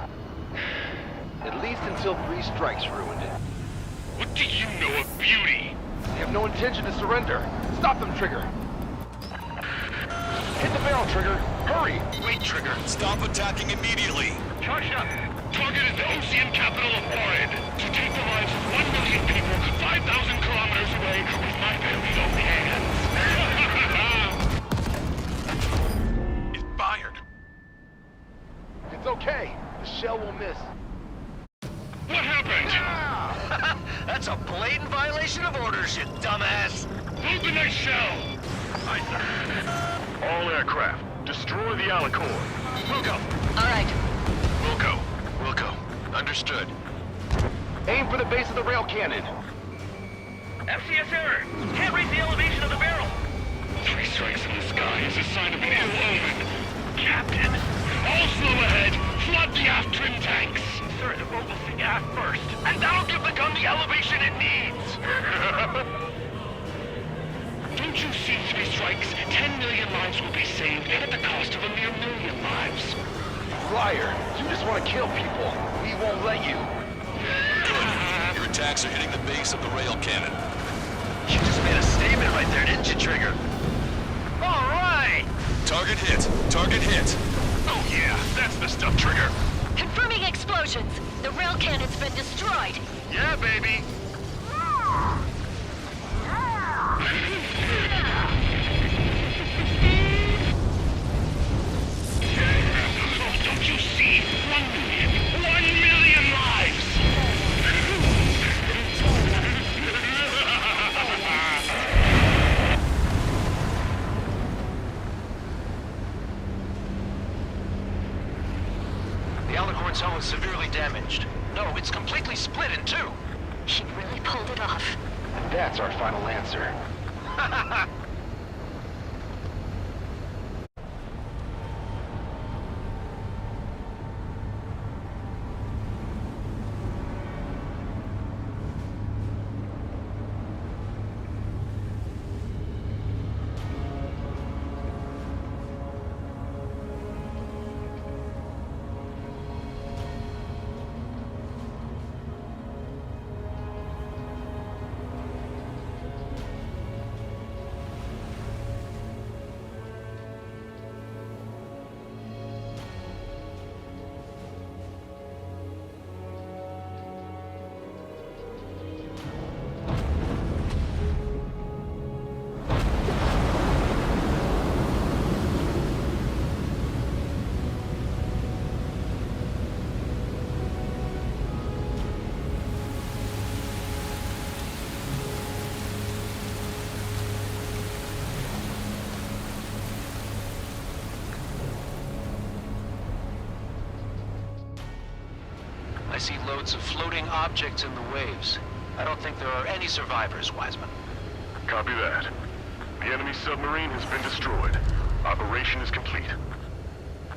At least until 3 strikes ruined it. What do you know of beauty? They have no intention to surrender. Stop them, Trigger. Hit the barrel, Trigger. Hurry! Wait, Trigger. Stop attacking immediately. Charge up! Target is the Ocean capital of Orid. To take the lives of 1 million people 5,000 kilometers away with my very own hands. It fired. It's okay. The shell will miss. What happened? That's a blatant violation of orders, you dumbass. Load the next shell. Aye, sir. All aircraft, destroy the Alicorn. We'll go. All right. We'll go. We'll go. Understood. Aim for the base of the rail cannon. FCS error! Can't raise the elevation of the barrel! 3 strikes in the sky is a sign of an ill omen. Captain, All slow ahead. Flood the aft trim tanks. Sir, the boat will sink aft first. And that'll give the gun the elevation it needs. Don't you see, Three Strikes? 10 million lives will be saved at the cost of a mere million lives. Liar! You just want to kill people. We won't let you. Good. Your attacks are hitting the base of the rail cannon. You just made a statement right there, didn't you, Trigger? All right! Target hit. Target hit. Oh yeah, that's the stuff, Trigger. Confirming explosions. The rail cannon's been destroyed. Yeah, baby. Don't you see? 1 million! 1 million lives! The Alicorn's hull is severely damaged. No, it's completely split in two. He really pulled it off. That's our final answer. I see loads of floating objects in the waves. I don't think there are any survivors, Wiseman. Copy that. The enemy submarine has been destroyed. Operation is complete.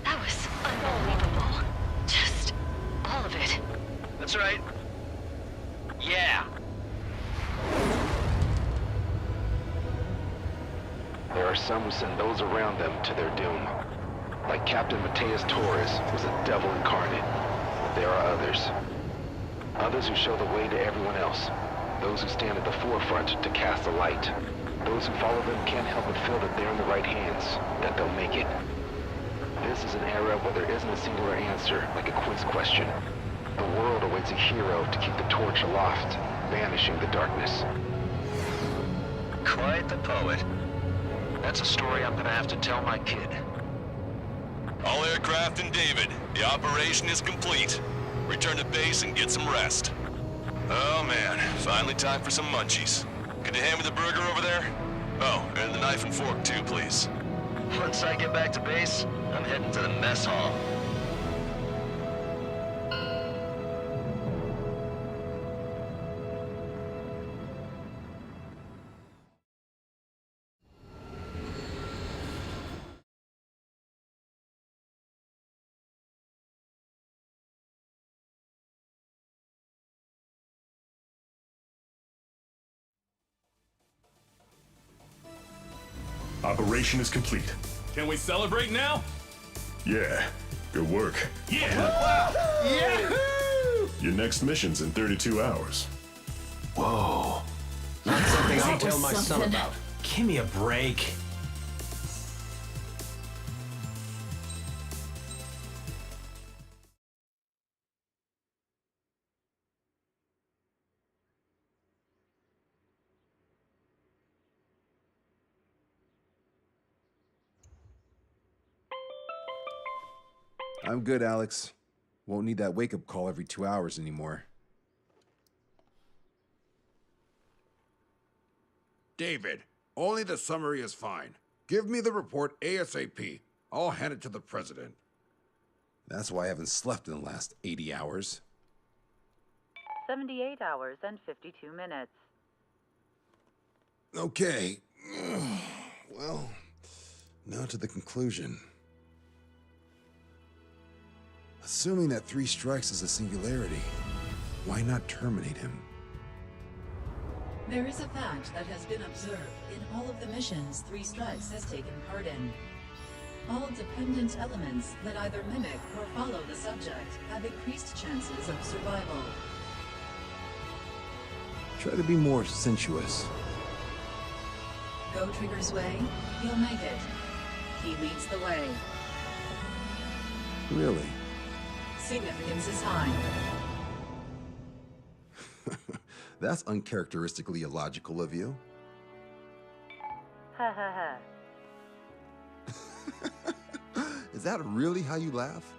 That was unbelievable. Just all of it. That's right. Yeah. There are some who send those around them to their doom. Like Captain Mateus Torres was a devil incarnate. But there are others. Others who show the way to everyone else. Those who stand at the forefront to cast a light. Those who follow them can't help but feel that they're in the right hands, that they'll make it. This is an era where there isn't a singular answer, like a quiz question. The world awaits a hero to keep the torch aloft, banishing the darkness. Quite the poet. That's a story I'm gonna have to tell my kid. All aircraft in David. The operation is complete. Return to base and get some rest. Oh man, finally time for some munchies. Could you hand me the burger over there? Oh, and the knife and fork too, please. Once I get back to base, I'm heading to the mess hall. Operation is complete. Can we celebrate now? Yeah, good work. Yeah! Yahoo! Your next mission's in 32 hours. Whoa. Not something I'll That was tell my son something. about. Give me a break. I'm good, Alex. Won't need that wake-up call every 2 hours anymore. David, only the summary is fine. Give me the report ASAP. I'll hand it to the president. That's why I haven't slept in the last 80 hours. 78 hours and 52 minutes. Okay. Well, now to the conclusion. Assuming that 3 strikes is a singularity, why not terminate him? There is a fact that has been observed in all of the missions 3 Strikes has taken part in. All dependent elements that either mimic or follow the subject have increased chances of survival. Try to be more sensuous. Go Trigger's way, he'll make it. He leads the way. Really? Significance is high. That's uncharacteristically illogical of you. Ha ha ha. Is that really how you laugh?